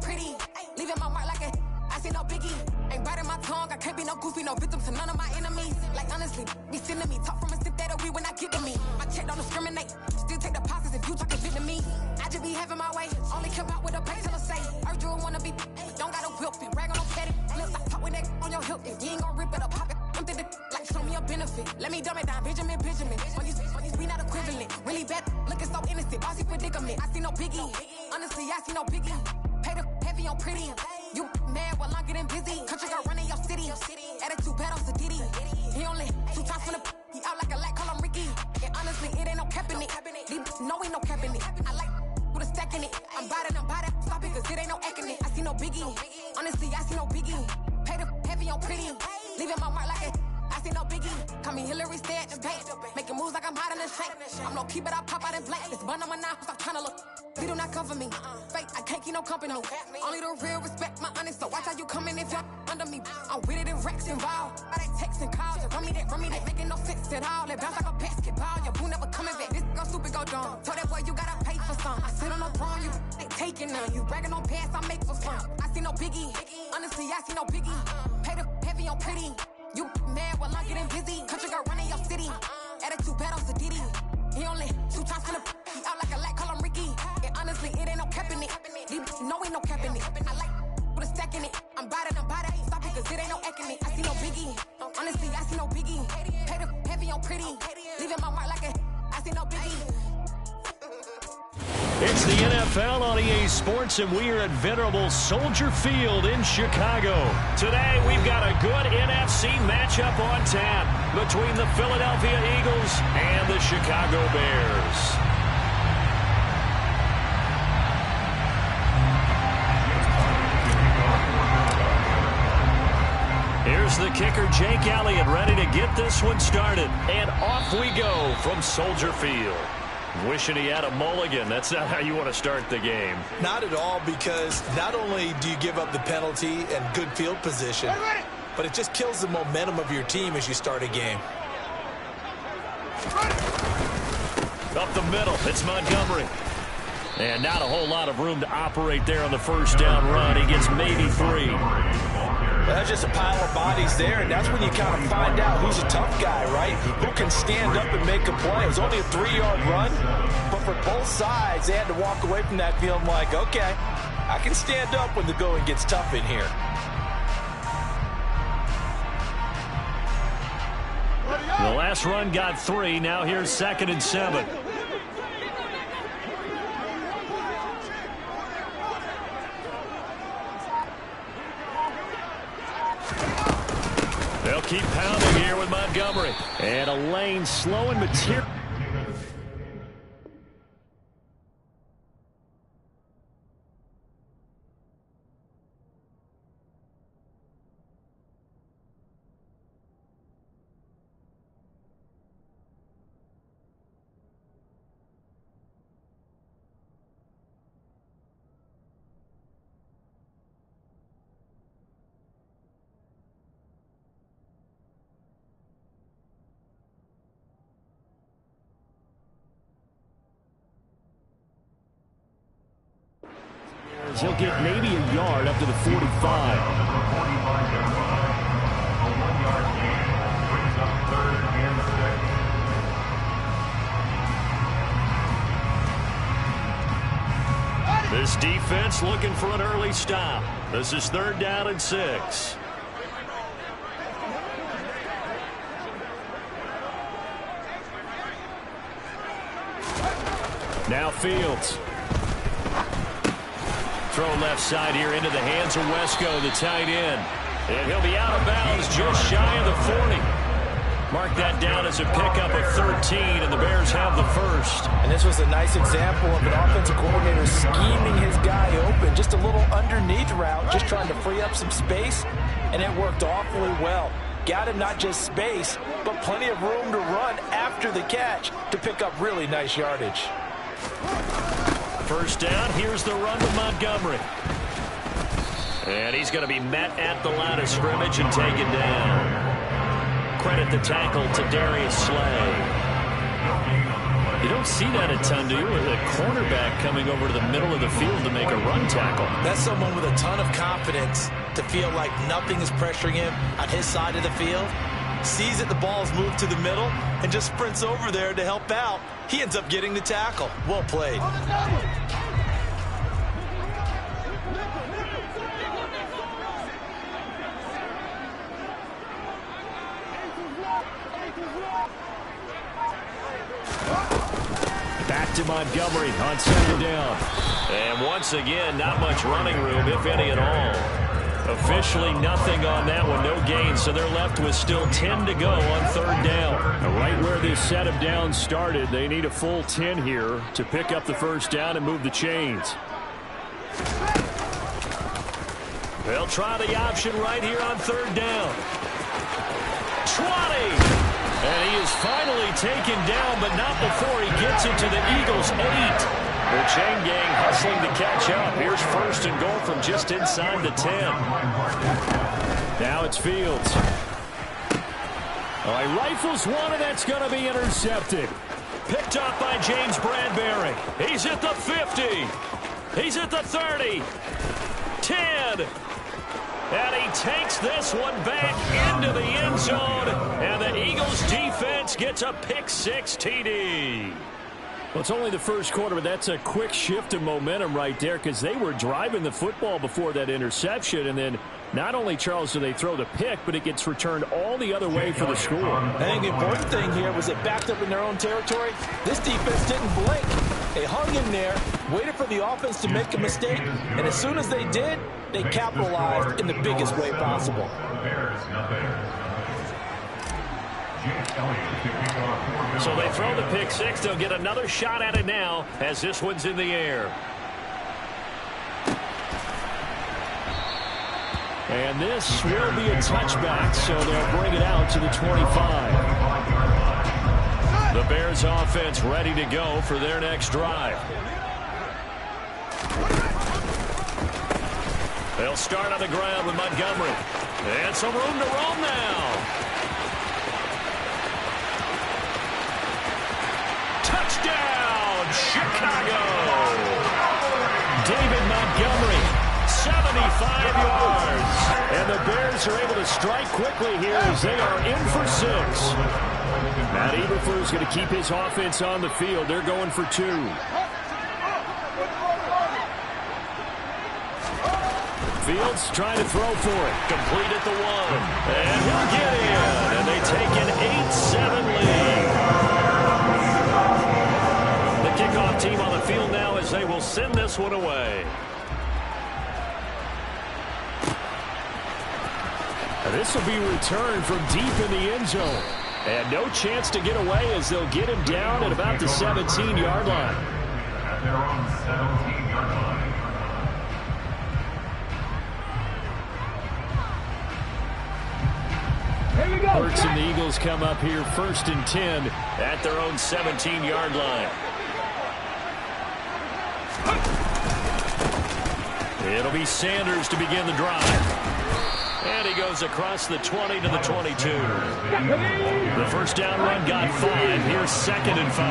pretty. Leaving my mark like a I see no biggie. Ain't biting my tongue, I can't be no goofy, no victim to none of my enemies. Like honestly, be sending me talk from a sip that we when I get to me. My check don't discriminate, still take deposits if you talking Vietnamese. I just be having my way, only come out with a pay till I say. Urge you wanna be, don't gotta whip it, brag on no petty. Look, I talk with that on your hip, if you ain't gon' rip it up, pop it. I'm the like show me a benefit. Let me dumb it down, Benjamin. On these, we not equivalent. Really bad, looking so innocent, bossy predicament. I see no biggie, honestly, I see no biggie. Pay the heavy on pretty. You mad while I'm getting busy. Country girl running your city. Attitude bad on Diddy. He only 2 times from the he out like a light, call him Ricky. And honestly, it ain't no cap in it. No, ain't no cap in it. I like with a stack in it. I'm bad. Stop it, cause it ain't no acting it. I see no biggie. Honestly, I see no biggie. Pay the heavy on pretty. Leaving my mark like I see no biggie. Call me Hillary, stay at the bank. Making moves like I'm hiding in shape. I'm no keep it, I pop out in blank. This bun on my knife, stop trying to look. They do not come for me. Fake, I can't keep no company. Only the real respect my honest. So watch how you coming if you're under me. I'm with it and Rex involved. I they text and calls. Run me that making no sense at all. They bounce like a basketball. Your boo never coming back. This go stupid, go dumb. Told that boy you gotta pay for some. I sit on the throne, you they taking none. You bragging on past, I make for fun. I see no biggie. Honestly, I see no biggie. Pay the heavy on pretty. You mad while I'm getting busy. Country girl running your city. Attitude bad on Diddy. He only 2 times from the he out like a light, call him Ricky. And honestly, it ain't no cap in it. No, ain't no cap in it. I like with a stack in it. I'm bad. Stop it, cause it ain't no acting it. I see no biggie. Honestly, I see no biggie. Pay the heavy on pretty. Leaving my mark like I see no biggie. It's the NFL on EA Sports, and we are at venerable Soldier Field in Chicago. Today, we've got a good NFC matchup on tap between the Philadelphia Eagles and the Chicago Bears. Here's the kicker, Jake Elliott, ready to get this one started. And off we go from Soldier Field. Wishing he had a mulligan. That's not how you want to start the game. Not at all, because not only do you give up the penalty and good field position, but it just kills the momentum of your team as you start a game. Up the middle, it's Montgomery. And not a whole lot of room to operate there on the first down run. He gets maybe 3. That's just a pile of bodies there, and that's when you kind of find out who's a tough guy, right? Who can stand up and make a play. It was only a 3-yard run, but for both sides, they had to walk away from that feeling like, okay, I can stand up when the going gets tough in here. The last run got 3. Now here's 2nd and 7. They'll keep pounding here with Montgomery. And a lane slowing material. He'll get maybe a yard up to the 45. A 45-yard run. A 1-yard gain brings up 3rd and 6. This defense looking for an early stop. This is 3rd down and 6. Now Fields. Throw left side here into the hands of Wesco, the tight end. And he'll be out of bounds just shy of the 40. Mark that down as a pickup of 13, and the Bears have the first. And this was a nice example of an offensive coordinator scheming his guy open. Just a little underneath route, just trying to free up some space, and it worked awfully well. Got him not just space, but plenty of room to run after the catch to pick up really nice yardage. First down, here's the run with Montgomery. And he's going to be met at the line of scrimmage and taken down. Credit the tackle to Darius Slay. You don't see that a ton, do you? With a cornerback coming over to the middle of the field to make a run tackle. That's someone with a ton of confidence to feel like nothing is pressuring him on his side of the field. Sees that the ball's moved to the middle and just sprints over there to help out. He ends up getting the tackle. Well played. Back to Montgomery on second down. And once again, not much running room, if any at all. Officially nothing on that one, no gain, so they're left with still 10 to go on third down. Now, right where this set of downs started, they need a full 10 here to pick up the first down and move the chains. They'll try the option right here on third down. 20! And he is finally taken down, but not before he gets it to the Eagles' 8. The chain gang hustling to catch up. Here's first and goal from just inside the 10. Now it's Fields. All right, rifles one, and that's going to be intercepted. Picked up by James Bradbury. He's at the 50. He's at the 30. 10. And he takes this one back into the end zone. And the Eagles defense gets a pick-6 TD. Well, it's only the first quarter, but that's a quick shift in momentum right there because they were driving the football before that interception. And then not only, Charles, do they throw the pick, but it gets returned all the other way for the score. I think the important thing here was they backed up in their own territory. This defense didn't blink. They hung in there, waited for the offense to make a mistake, and as soon as they did, they capitalized in the biggest way possible. So they throw the pick-6. They'll get another shot at it now as this one's in the air. And this will be a touchback, so they'll bring it out to the 25. The Bears offense ready to go for their next drive. They'll start on the ground with Montgomery. And some room to roam now. Touchdown, Chicago! David Montgomery, 75 yards. And the Bears are able to strike quickly here as they are in for 6. Matt Eberflus going to keep his offense on the field. They're going for 2. Fields trying to throw for it. Complete at the 1. And he'll get in. And they take an 8-7 lead. The kickoff team on the field now as they will send this one away. This will be returned from deep in the end zone. And no chance to get away as they'll get him down at about the 17-yard line. At their own 17-yard line. Hurts and the Eagles come up here first and 10 at their own 17-yard line. It'll be Sanders to begin the drive. And he goes across the 20 to the 22. The first down run got 5. Here's second and 5.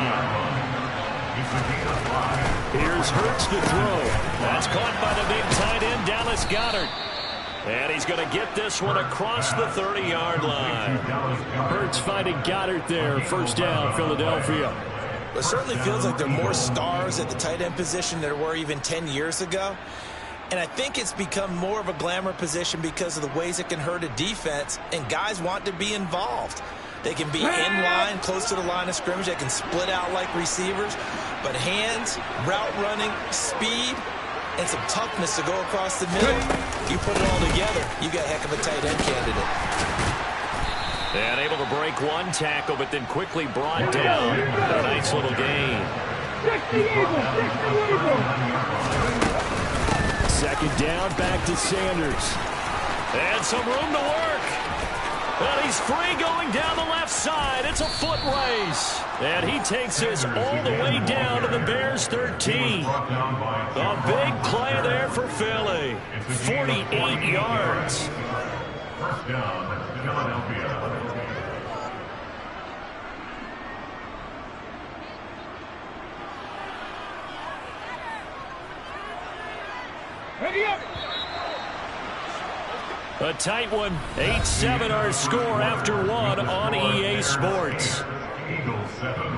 Here's Hurts to throw. That's caught by the big tight end, Dallas Goedert. And he's going to get this one across the 30-yard line. Hurts finding Goedert there. First down, Philadelphia. It certainly feels like there are more stars at the tight end position than there were even 10 years ago. And I think it's become more of a glamour position because of the ways it can hurt a defense, and guys want to be involved. They can be in line, close to the line of scrimmage. They can split out like receivers. But hands, route running, speed, and some toughness to go across the middle. You put it all together, you got a heck of a tight end candidate. And able to break one tackle, but then quickly brought down. A nice little gain. Second down, back to Sanders. And some room to work. And he's free going down the left side. It's a foot race. And he takes this all the way down to the Bears' 13. A big play there for Philly. 48 yards. First down, Philadelphia. A tight one. 8-7 our score after one on EA Sports. Eagles 7.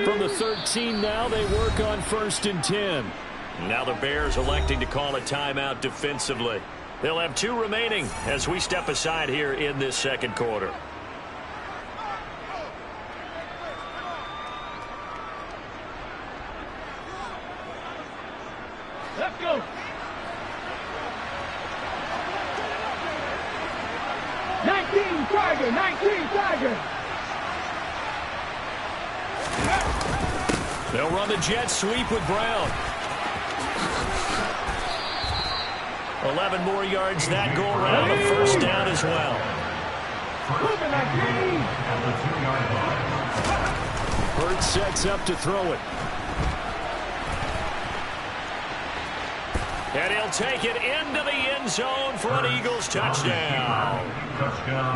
From the 13 now, they work on 1st and 10. Now the Bears electing to call a timeout defensively. They'll have 2 remaining as we step aside here in this second quarter. Let's go. 19 Tiger, 19 Tiger. They'll run the jet sweep with Brown. 11 more yards that go around. A first down as well. Hurts sets up to throw it. And he'll take it into the end zone for an Eagles touchdown.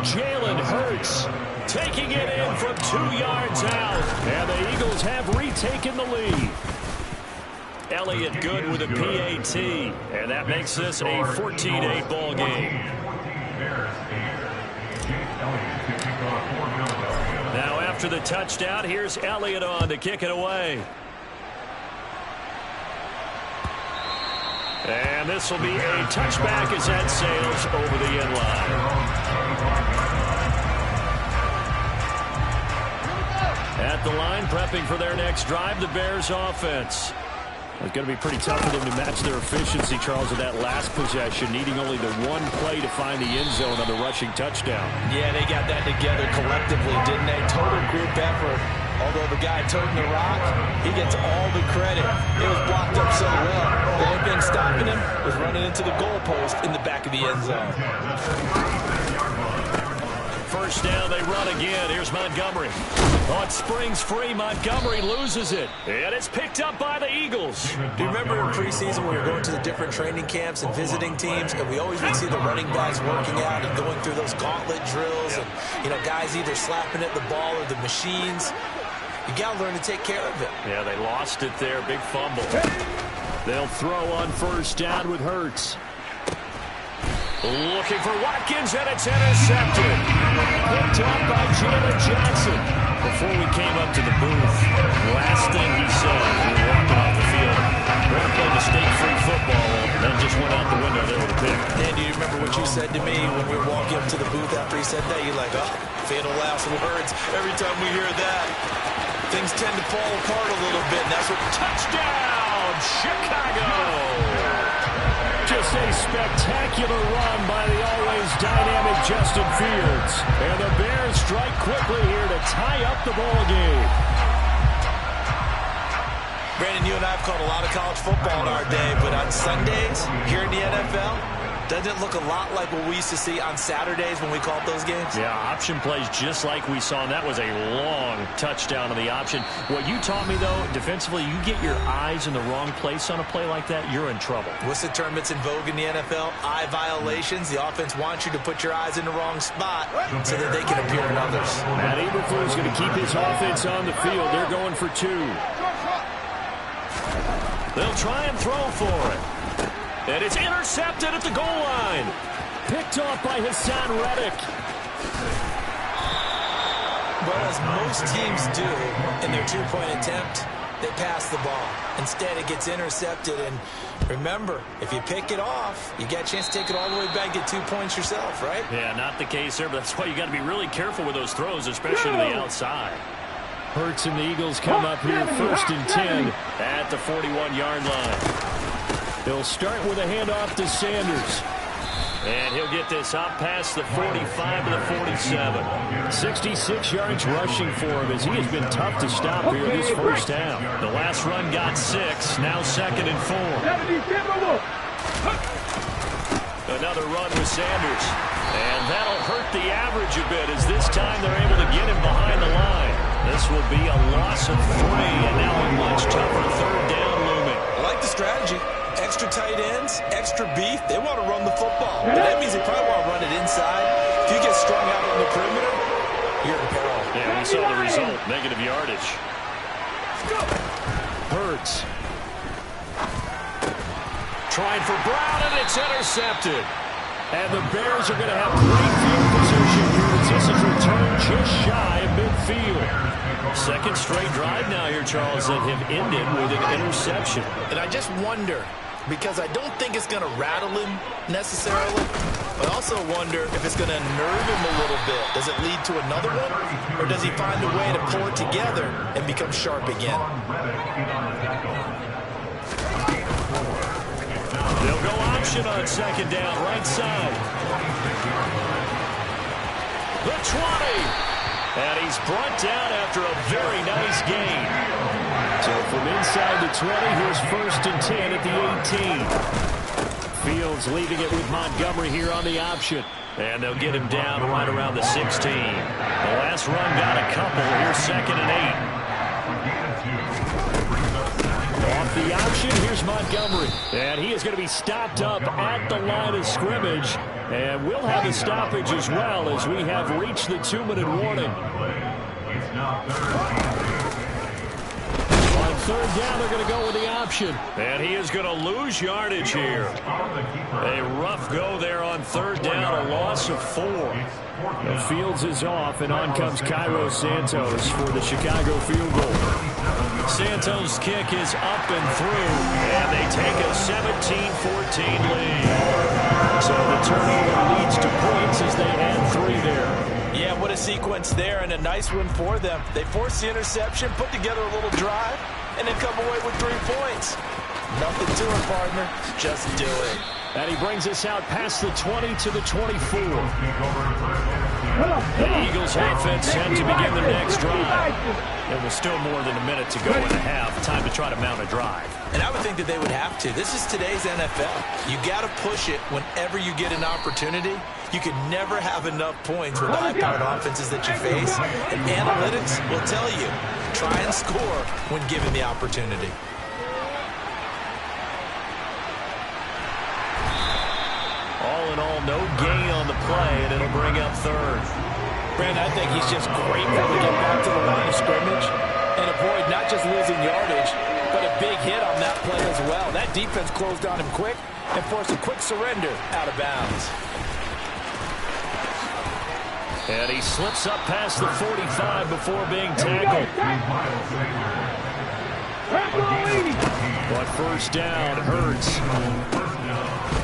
Jalen Hurts taking it in from 2 yards out. And the Eagles have retaken the lead. Elliott good with a PAT. And that makes this a 14-8 ball game. Now after the touchdown, here's Elliott on to kick it away. And this will be a touchback as that sails over the end line. At the line, prepping for their next drive, the Bears offense. It's going to be pretty tough for them to match their efficiency, Charles, in that last possession, needing only the one play to find the end zone on the rushing touchdown. Yeah, they got that together collectively, didn't they? Total group effort. Although the guy toting the rock, he gets all the credit. It was blocked up so well. The only thing stopping him was running into the goalpost in the back of the end zone. First down, they run again. Here's Montgomery. Oh, it springs free. Montgomery loses it. And it's picked up by the Eagles. Do you remember in preseason when we were going to the different training camps and visiting teams, and we always would see the running backs working out and going through those gauntlet drills, and, you know, guys either slapping at the ball or the machines. You got to learn to take care of it. Yeah, they lost it there. Big fumble. They'll throw on first down with Hurts. Looking for Watkins, and it's intercepted. Picked up by Jalen Johnson. Before we came up to the booth, last thing he said when we were walking off the field, we're going to play mistake-free football, and then just went out the window there with a pick. Dan, do you remember what you said to me when we were walking up to the booth after he said that? You're like, oh, fatal last words. Every time we hear that, things tend to fall apart a little bit, and that's what... Touchdown, Chicago! Just a spectacular run by the always dynamic Justin Fields. And the Bears strike quickly here to tie up the ball game. Brandon, you and I have called a lot of college football in our day, but on Sundays here in the NFL, doesn't it look a lot like what we used to see on Saturdays when we called those games? Yeah, option plays just like we saw, and that was a long touchdown on the option. What you taught me, though, defensively, you get your eyes in the wrong place on a play like that, you're in trouble. What's the term that's in vogue in the NFL? Eye violations. The offense wants you to put your eyes in the wrong spot so that they can appear in others. Matt Eberflus is going to keep his offense on the field. They're going for 2. They'll try and throw for it. And it's intercepted at the goal line. Picked off by Hassan Reddick. Well, as most teams do in their two-point attempt, they pass the ball. Instead, it gets intercepted. And remember, if you pick it off, you get a chance to take it all the way back, get 2 points yourself, right? Yeah, not the case there, but that's why you got to be really careful with those throws, especially to the outside. Hurts and the Eagles come up here first and 10 at the 41-yard line. They'll start with a handoff to Sanders. And he'll get this up past the 45 to the 47. 66 yards rushing for him as he has been tough to stop here this first half. The last run got 6, now 2nd and 4. Another run with Sanders. And that'll hurt the average a bit as this time they're able to get him behind the This will be a loss of 3, and now a much tougher third down looming. I like the strategy. Extra tight ends, extra beef. They want to run the football. But that means they probably want to run it inside. If you get strung out on the perimeter, you're in peril. Yeah, we saw the result. Negative yardage. Hurts. Trying for Brown, and it's intercepted. And the Bears are going to have great field position here as this is returned just shy of midfield. Second straight drive now here, Charles, that have ended with an interception. And I just wonder, because I don't think it's going to rattle him necessarily, but I also wonder if it's going to nerve him a little bit. Does it lead to another one? Or does he find a way to pull it together and become sharp again? They'll go option on second down, right side. The 20. And he's brought down after a very nice gain. So from inside the 20, here's 1st and 10 at the 18. Fields leaving it with Montgomery here on the option. And they'll get him down right around the 16. The last run got a couple. Here's 2nd and 8. Off the option, here's Montgomery. And he is going to be stopped up at the line of scrimmage. And we'll have a stoppage as well as we have reached the 2-minute warning. On third down, they're going to go with the option. And he is going to lose yardage here. A rough go there on third down, a loss of 4. The Fields is off, and on comes Cairo Santos for the Chicago field goal. Santos' kick is up and through, and they take a 17-14 lead. So the turnover leads to points as they add 3 there. Yeah, what a sequence there, and a nice one for them. They force the interception, put together a little drive, and then come away with 3 points. Nothing to it, partner. Just do it. And he brings us out past the 20 to the 24. The Eagles offense set to begin their next drive. There was still more than a minute to go in the half. Time to try to mount a drive. And I would think that they would have to. This is today's NFL. You got to push it whenever you get an opportunity. You can never have enough points with the high-powered offenses that you face. And analytics will tell you, try and score when given the opportunity. All in all, no gain on the play, and it'll bring up third. Brandon, I think he's just grateful to get back to the line of scrimmage and avoid not just losing yardage, but a big hit on that play as well. That defense closed on him quick and forced a quick surrender out of bounds. And he slips up past the 45 before being tackled. But first down, Hurts.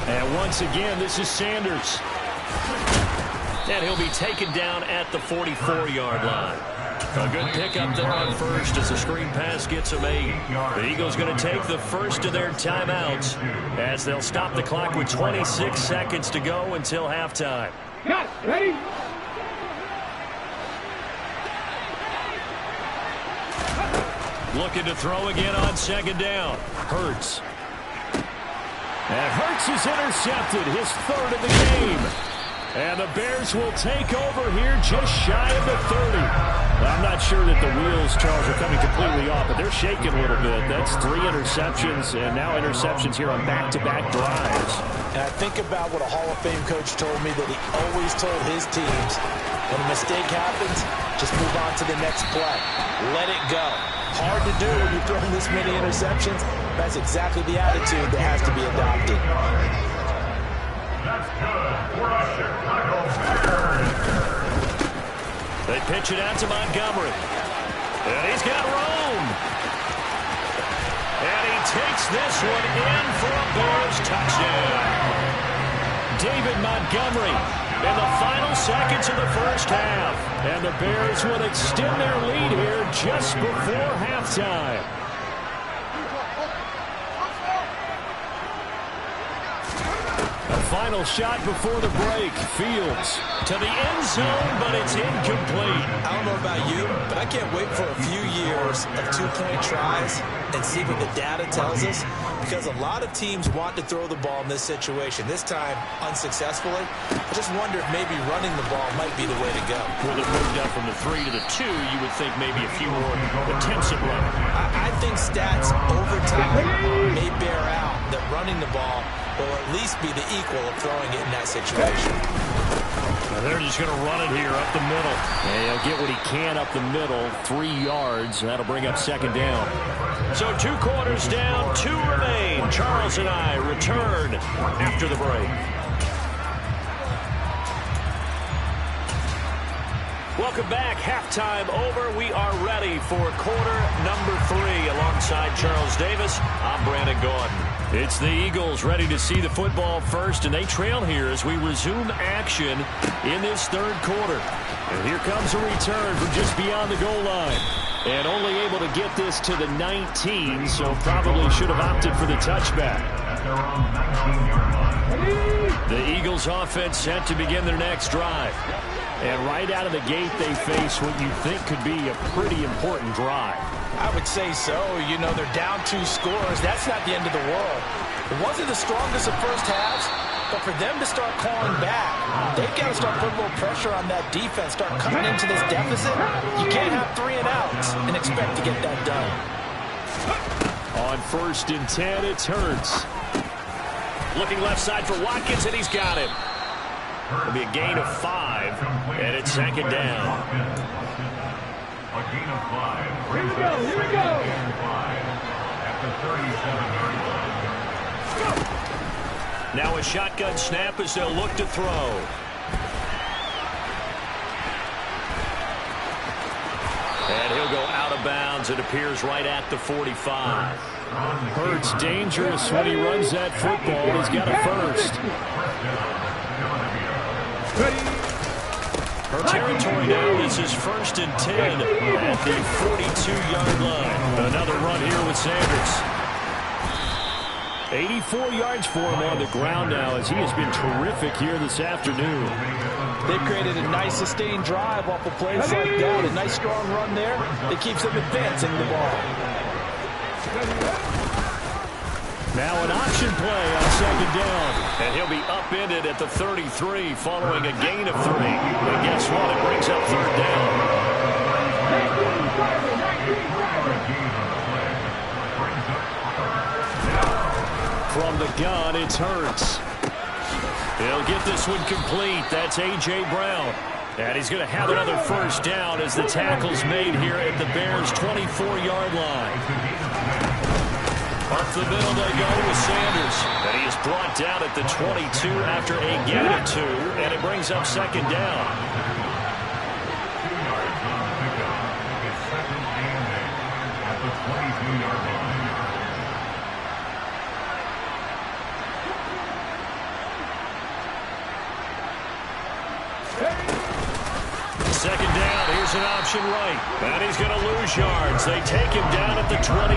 And once again, this is Sanders. And he'll be taken down at the 44-yard line. A good pickup there on first as the screen pass gets him 8. The Eagles going to take the first of their timeouts as they'll stop the clock with 26 seconds to go until halftime. Cut, ready? Looking to throw again on second down. Hurts. And Hurts is intercepted, his 3rd of the game. And the Bears will take over here just shy of the 30. I'm not sure that the wheels, Charles, are coming completely off, but they're shaking a little bit. That's 3 interceptions, and now interceptions here on back-to-back drives. And I think about what a Hall of Fame coach told me that he always told his teams, when a mistake happens, just move on to the next play. Let it go. Hard to do when you're throwing this many interceptions. That's exactly the attitude that has to be adopted. That's good for a Chicago Bears. They pitch it out to Montgomery. And he's got room. And he takes this one in for a Bears touchdown. David Montgomery in the final seconds of the first half. And the Bears will extend their lead here just before halftime. A final shot before the break. Fields to the end zone, but it's incomplete. I don't know about you, but I can't wait for a few years of two-point tries and see what the data tells us, because a lot of teams want to throw the ball in this situation. This time, unsuccessfully. I just wonder if maybe running the ball might be the way to go. With it moved up from the 3 to the 2, you would think maybe a few more attempts at running. I think stats over time may bear out that running the ball will at least be the equal of throwing it in that situation. Now they're just going to run it here up the middle. And he'll get what he can up the middle, 3 yards. That'll bring up second down. So 2 quarters down, 2 remain. Charles and I return after the break. Welcome back. Halftime over. We are ready for quarter number 3. Alongside Charles Davis, I'm Brandon Gordon. It's the Eagles ready to see the football first, and they trail here as we resume action in this third quarter. And here comes a return from just beyond the goal line. And only able to get this to the 19, so probably should have opted for the touchback. The Eagles offense set to begin their next drive. And right out of the gate, they face what you think could be a pretty important drive. I would say so. You know, they're down 2 scores. That's not the end of the world. It wasn't the strongest of first halves, but for them to start calling back, they've got to start putting a little pressure on that defense, start cutting into this deficit. You can't have 3 and outs and expect to get that done. On 1st and 10, it's Hurts. Looking left side for Watkins, and he's got him. It'll be a gain of 5, and it's second down. A gain of 5. Here we go, here we go. At the 37-yard line. Now a shotgun snap as they'll look to throw. And he'll go out of bounds. It appears right at the 45. Hurts dangerous when he runs that football. He's got a first. Her territory now, this is 1st and 10 at the 42-yard line. Another run here with Sanders. 84 yards for him on the ground now, as he has been terrific here this afternoon. They've created a nice sustained drive off of plays like that. A nice strong run there that keeps them advancing the ball. Now an option play on second down. And he'll be upended at the 33 following a gain of 3. And guess what? It brings up third down. From the gun, it's Hurts. He'll get this one complete. That's A.J. Brown. And he's going to have another first down as the tackle's made here at the Bears' 24-yard line. Up the middle they go with Sanders. And he is brought down at the 22 after a gain of 2. And it brings up second down. 2 yards on the pickup. It's 2nd and 8 at the 22-yard line. Second down, here's an option right. And he's going to lose yards. They take him down at the 26.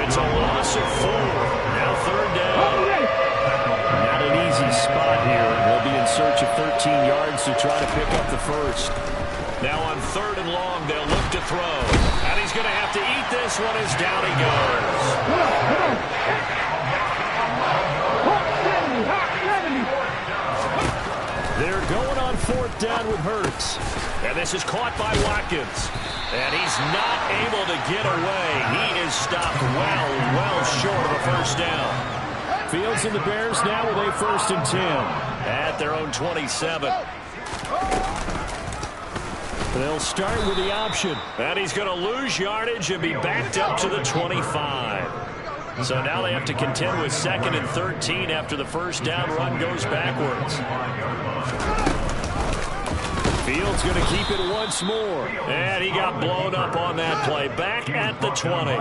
It's a loss of 4. Now third down. Not an easy spot here. They'll be in search of 13 yards to try to pick up the first. Now on 3rd and long, they'll look to throw. And he's going to have to eat this one as down he goes. They're going on 4th down with Hurts. And this is caught by Watkins. And he's not able to get away. He is stopped well short of a first down. Fields and the Bears now with a 1st and 10 at their own 27. They'll start with the option. And he's going to lose yardage and be backed up to the 25. So now they have to contend with 2nd and 13 after the first down run goes backwards. Fields going to keep it once more. And he got blown up on that play. Back at the 20.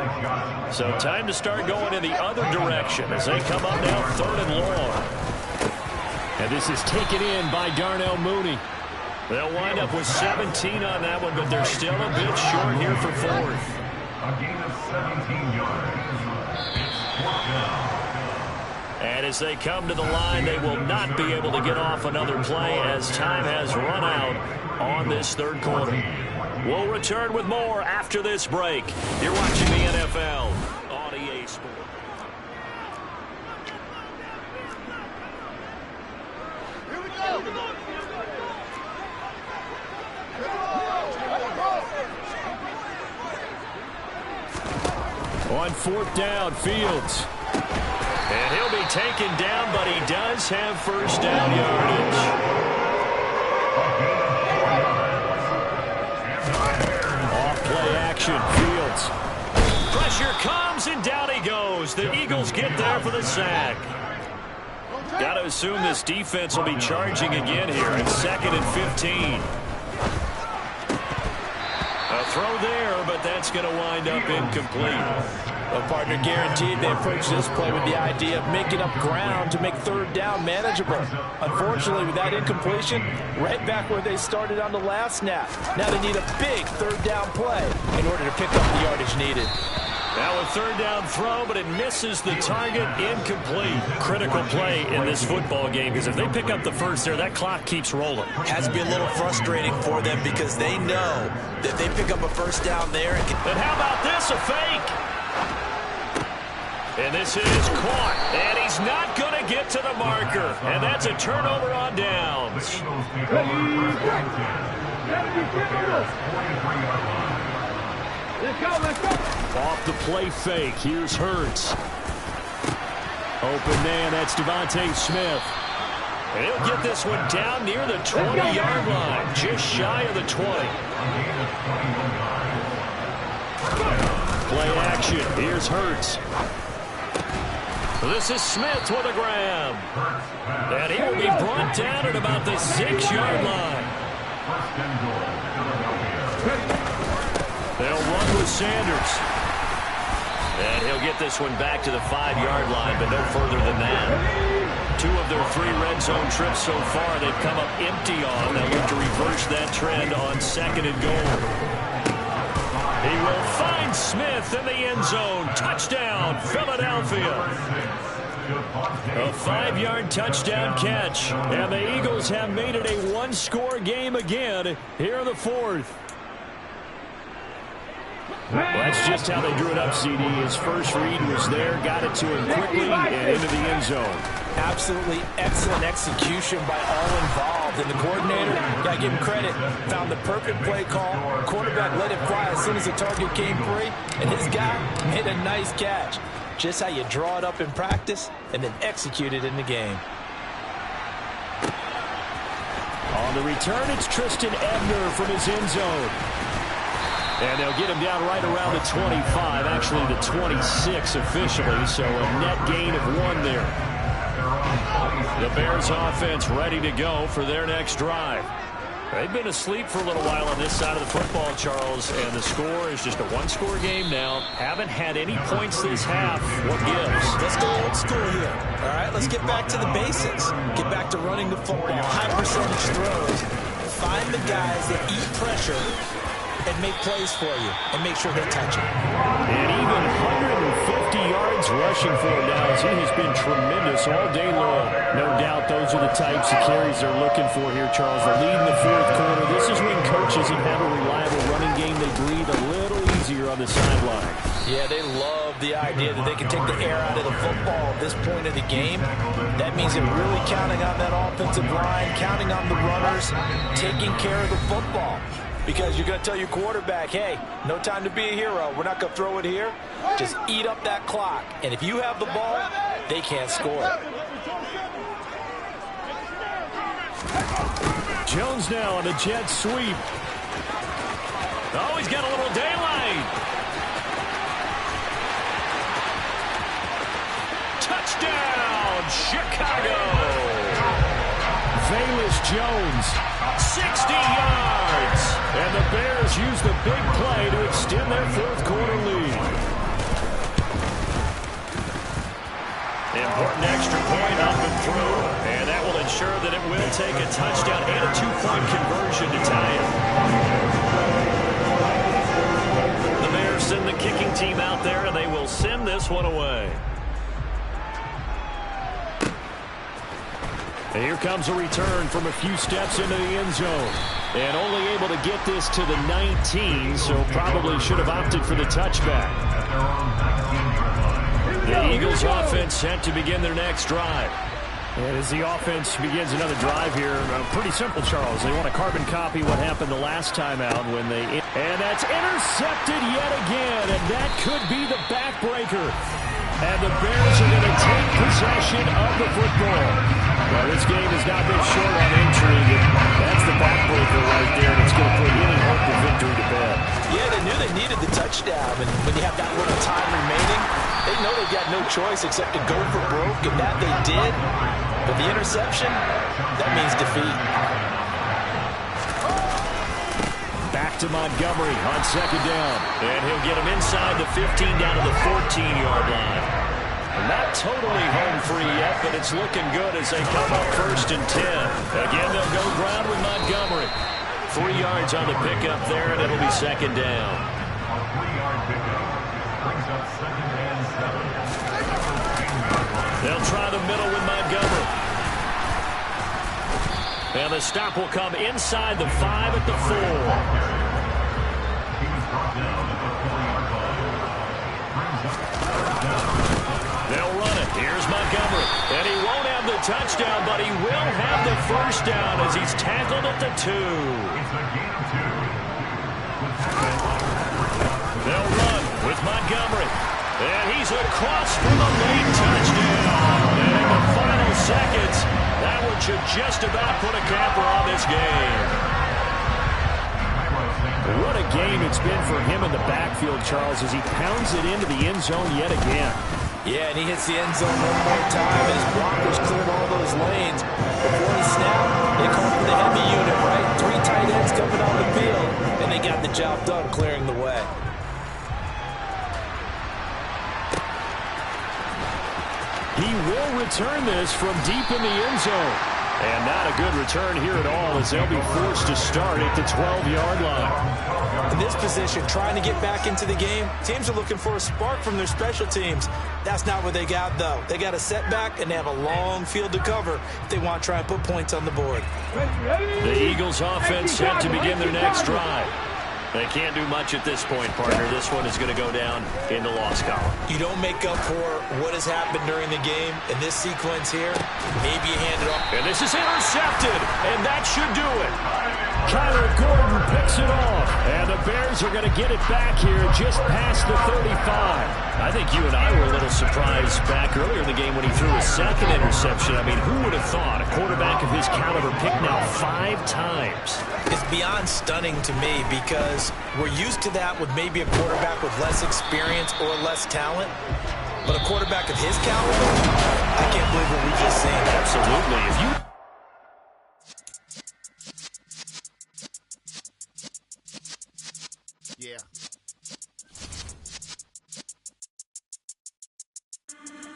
So time to start going in the other direction as they come up now 3rd and long. And this is taken in by Darnell Mooney. They'll wind up with 17 on that one, but they're still a bit short here for 4th. A gain of 17 yards. It's 4th down. And as they come to the line, they will not be able to get off another play as time has run out on this third quarter. We'll return with more after this break. You're watching the NFL on EA Sports. Here we go. On fourth down, Fields. And he'll be taken down, but he does have first down yardage. Off-play action, Fields. Pressure comes, and down he goes. The Eagles get there for the sack. Got to assume this defense will be charging again here in 2nd and 15. A throw there, but that's going to wind up incomplete. Well, partner, guaranteed they approach this play with the idea of making up ground to make third down manageable. Unfortunately, with that incompletion, right back where they started on the last snap. Now they need a big third down play in order to pick up the yardage needed. Now a third down throw, but it misses the target, incomplete. Critical play in this football game, because if they pick up the first there, that clock keeps rolling. Has to be a little frustrating for them because they know that they pick up a first down there. And how about this, a fake? And this is caught, and he's not going to get to the marker. And that's a turnover on downs. Let's go. Off the play fake, here's Hurts. Open man, that's Devontae Smith. And he'll get this one down near the 20-yard line, just shy of the 20. Play action, here's Hurts. This is Smith with a grab. And he will be brought down at about the 6-yard line. They'll run with Sanders. And he'll get this one back to the 5-yard line, but no further than that. 2 of their 3 red zone trips so far they've come up empty on. They'll look to reverse that trend on 2nd and goal. He will find Smith in the end zone. Touchdown, Philadelphia. A 5-yard touchdown catch. And the Eagles have made it a 1-score game again here in the 4th. Well, that's just how they drew it up, CD. His first read was there, got it to him quickly, and into the end zone. Absolutely excellent execution by all involved. And the coordinator, got to give him credit, found the perfect play call. Quarterback let it fly as soon as the target came free, and his guy made a nice catch. Just how you draw it up in practice and then execute it in the game. On the return, it's Tristan Ebner from his end zone. And they'll get him down right around the 25, actually the 26 officially, so a net gain of 1 there. The Bears offense ready to go for their next drive. They've been asleep for a little while on this side of the football, Charles, and the score is just a 1-score game now. Haven't had any points this half. What gives? Let's go old school here. All right, let's get back to the basics. Get back to running the football, high percentage throws. Find the guys that eat pressure and make plays for you, and make sure they touch it. And even 150 yards rushing for him now, as he has been tremendous all day long. No doubt those are the types of carries they're looking for here, Charles. The lead in the 4th quarter. This is when coaches that have a reliable running game, they breathe a little easier on the sideline. Yeah, they love the idea that they can take the air out of the football at this point of the game. That means they're really counting on that offensive line, counting on the runners, taking care of the football. Because you're going to tell your quarterback, hey, no time to be a hero. We're not going to throw it here. Just eat up that clock. And if you have the ball, they can't score. Jones now on the jet sweep. Oh, he's got a little daylight. Touchdown, Chicago. Velus Jones, 60 yards. And the Bears use the big play to extend their 4th quarter lead. Important extra point up and through, and that will ensure that it will take a touchdown and a 2-point conversion to tie it. The Bears send the kicking team out there, and they will send this one away. Here comes a return from a few steps into the end zone. And only able to get this to the 19, so probably should have opted for the touchback. The Eagles offense set to begin their next drive. And as the offense begins another drive here, pretty simple, Charles. They want to carbon copy what happened the last time out when they... And that's intercepted yet again, and that could be the backbreaker. And the Bears are going to take possession of the football. Well, this game has not been short on intrigue, and that's the backbreaker right there that's going to put any hope of victory to bed. Yeah, they knew they needed the touchdown, and when you have that little time remaining, they know they've got no choice except to go for broke, and that they did. But the interception, that means defeat. Back to Montgomery on second down. And he'll get him inside the 15 down to the 14-yard line. And not totally home free yet, but it's looking good as they come up 1st and 10. Again, they'll go ground with Montgomery. 3 yards on the pickup there, and it'll be second down. A 3-yard pickup brings up 2nd and 7. They'll try the middle with Montgomery. And the stop will come inside the 5 at the 4. He was brought down at the 4-yard line. Brings up 3rd down. They'll run it. Here's Montgomery. And he won't have the touchdown, but he will have the first down as he's tackled at the 2. It's a gain of 2. They'll run with Montgomery. And he's across for the late touchdown. And in the final seconds, that one should just about put a capper on this game. What a game it's been for him in the backfield, Charles, as he pounds it into the end zone yet again. Yeah, and he hits the end zone one more time, and his blockers cleared all those lanes. Before the snap, they called for the heavy unit, right? 3 tight ends coming on the field, and they got the job done clearing the way. He will return this from deep in the end zone. And not a good return here at all as they'll be forced to start at the 12-yard line. In this position, trying to get back into the game, teams are looking for a spark from their special teams. That's not what they got, though. They got a setback, and they have a long field to cover if they want to try and put points on the board. The Eagles offense set to begin their next drive. They can't do much at this point, partner. This one is going to go down in the loss column. You don't make up for what has happened during the game. In this sequence here, maybe you hand it off. And this is intercepted, and that should do it. Kyler Gordon picks it off, and the Bears are going to get it back here just past the 35. I think you and I were a little surprised back earlier in the game when he threw his second interception. I mean, who would have thought a quarterback of his caliber picked now 5 times? It's beyond stunning to me because we're used to that with maybe a quarterback with less experience or less talent. But a quarterback of his caliber, I can't believe what we've just seen. Absolutely. If you... Yeah.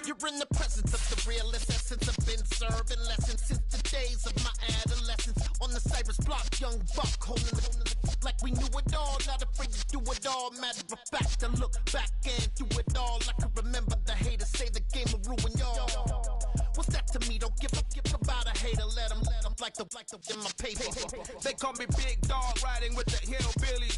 You're in the presence of the realest essence. I've been serving lessons since the days of my adolescence. On the Cyrus block, young buck holding the like we knew it all. Not afraid to do it all. Matter of fact, I look back and do it all. I can remember the haters say the game will ruin y'all. What's that to me? Don't give about a hater. Let them like the in my paper. They call me Big Dog, riding with the hillbilly.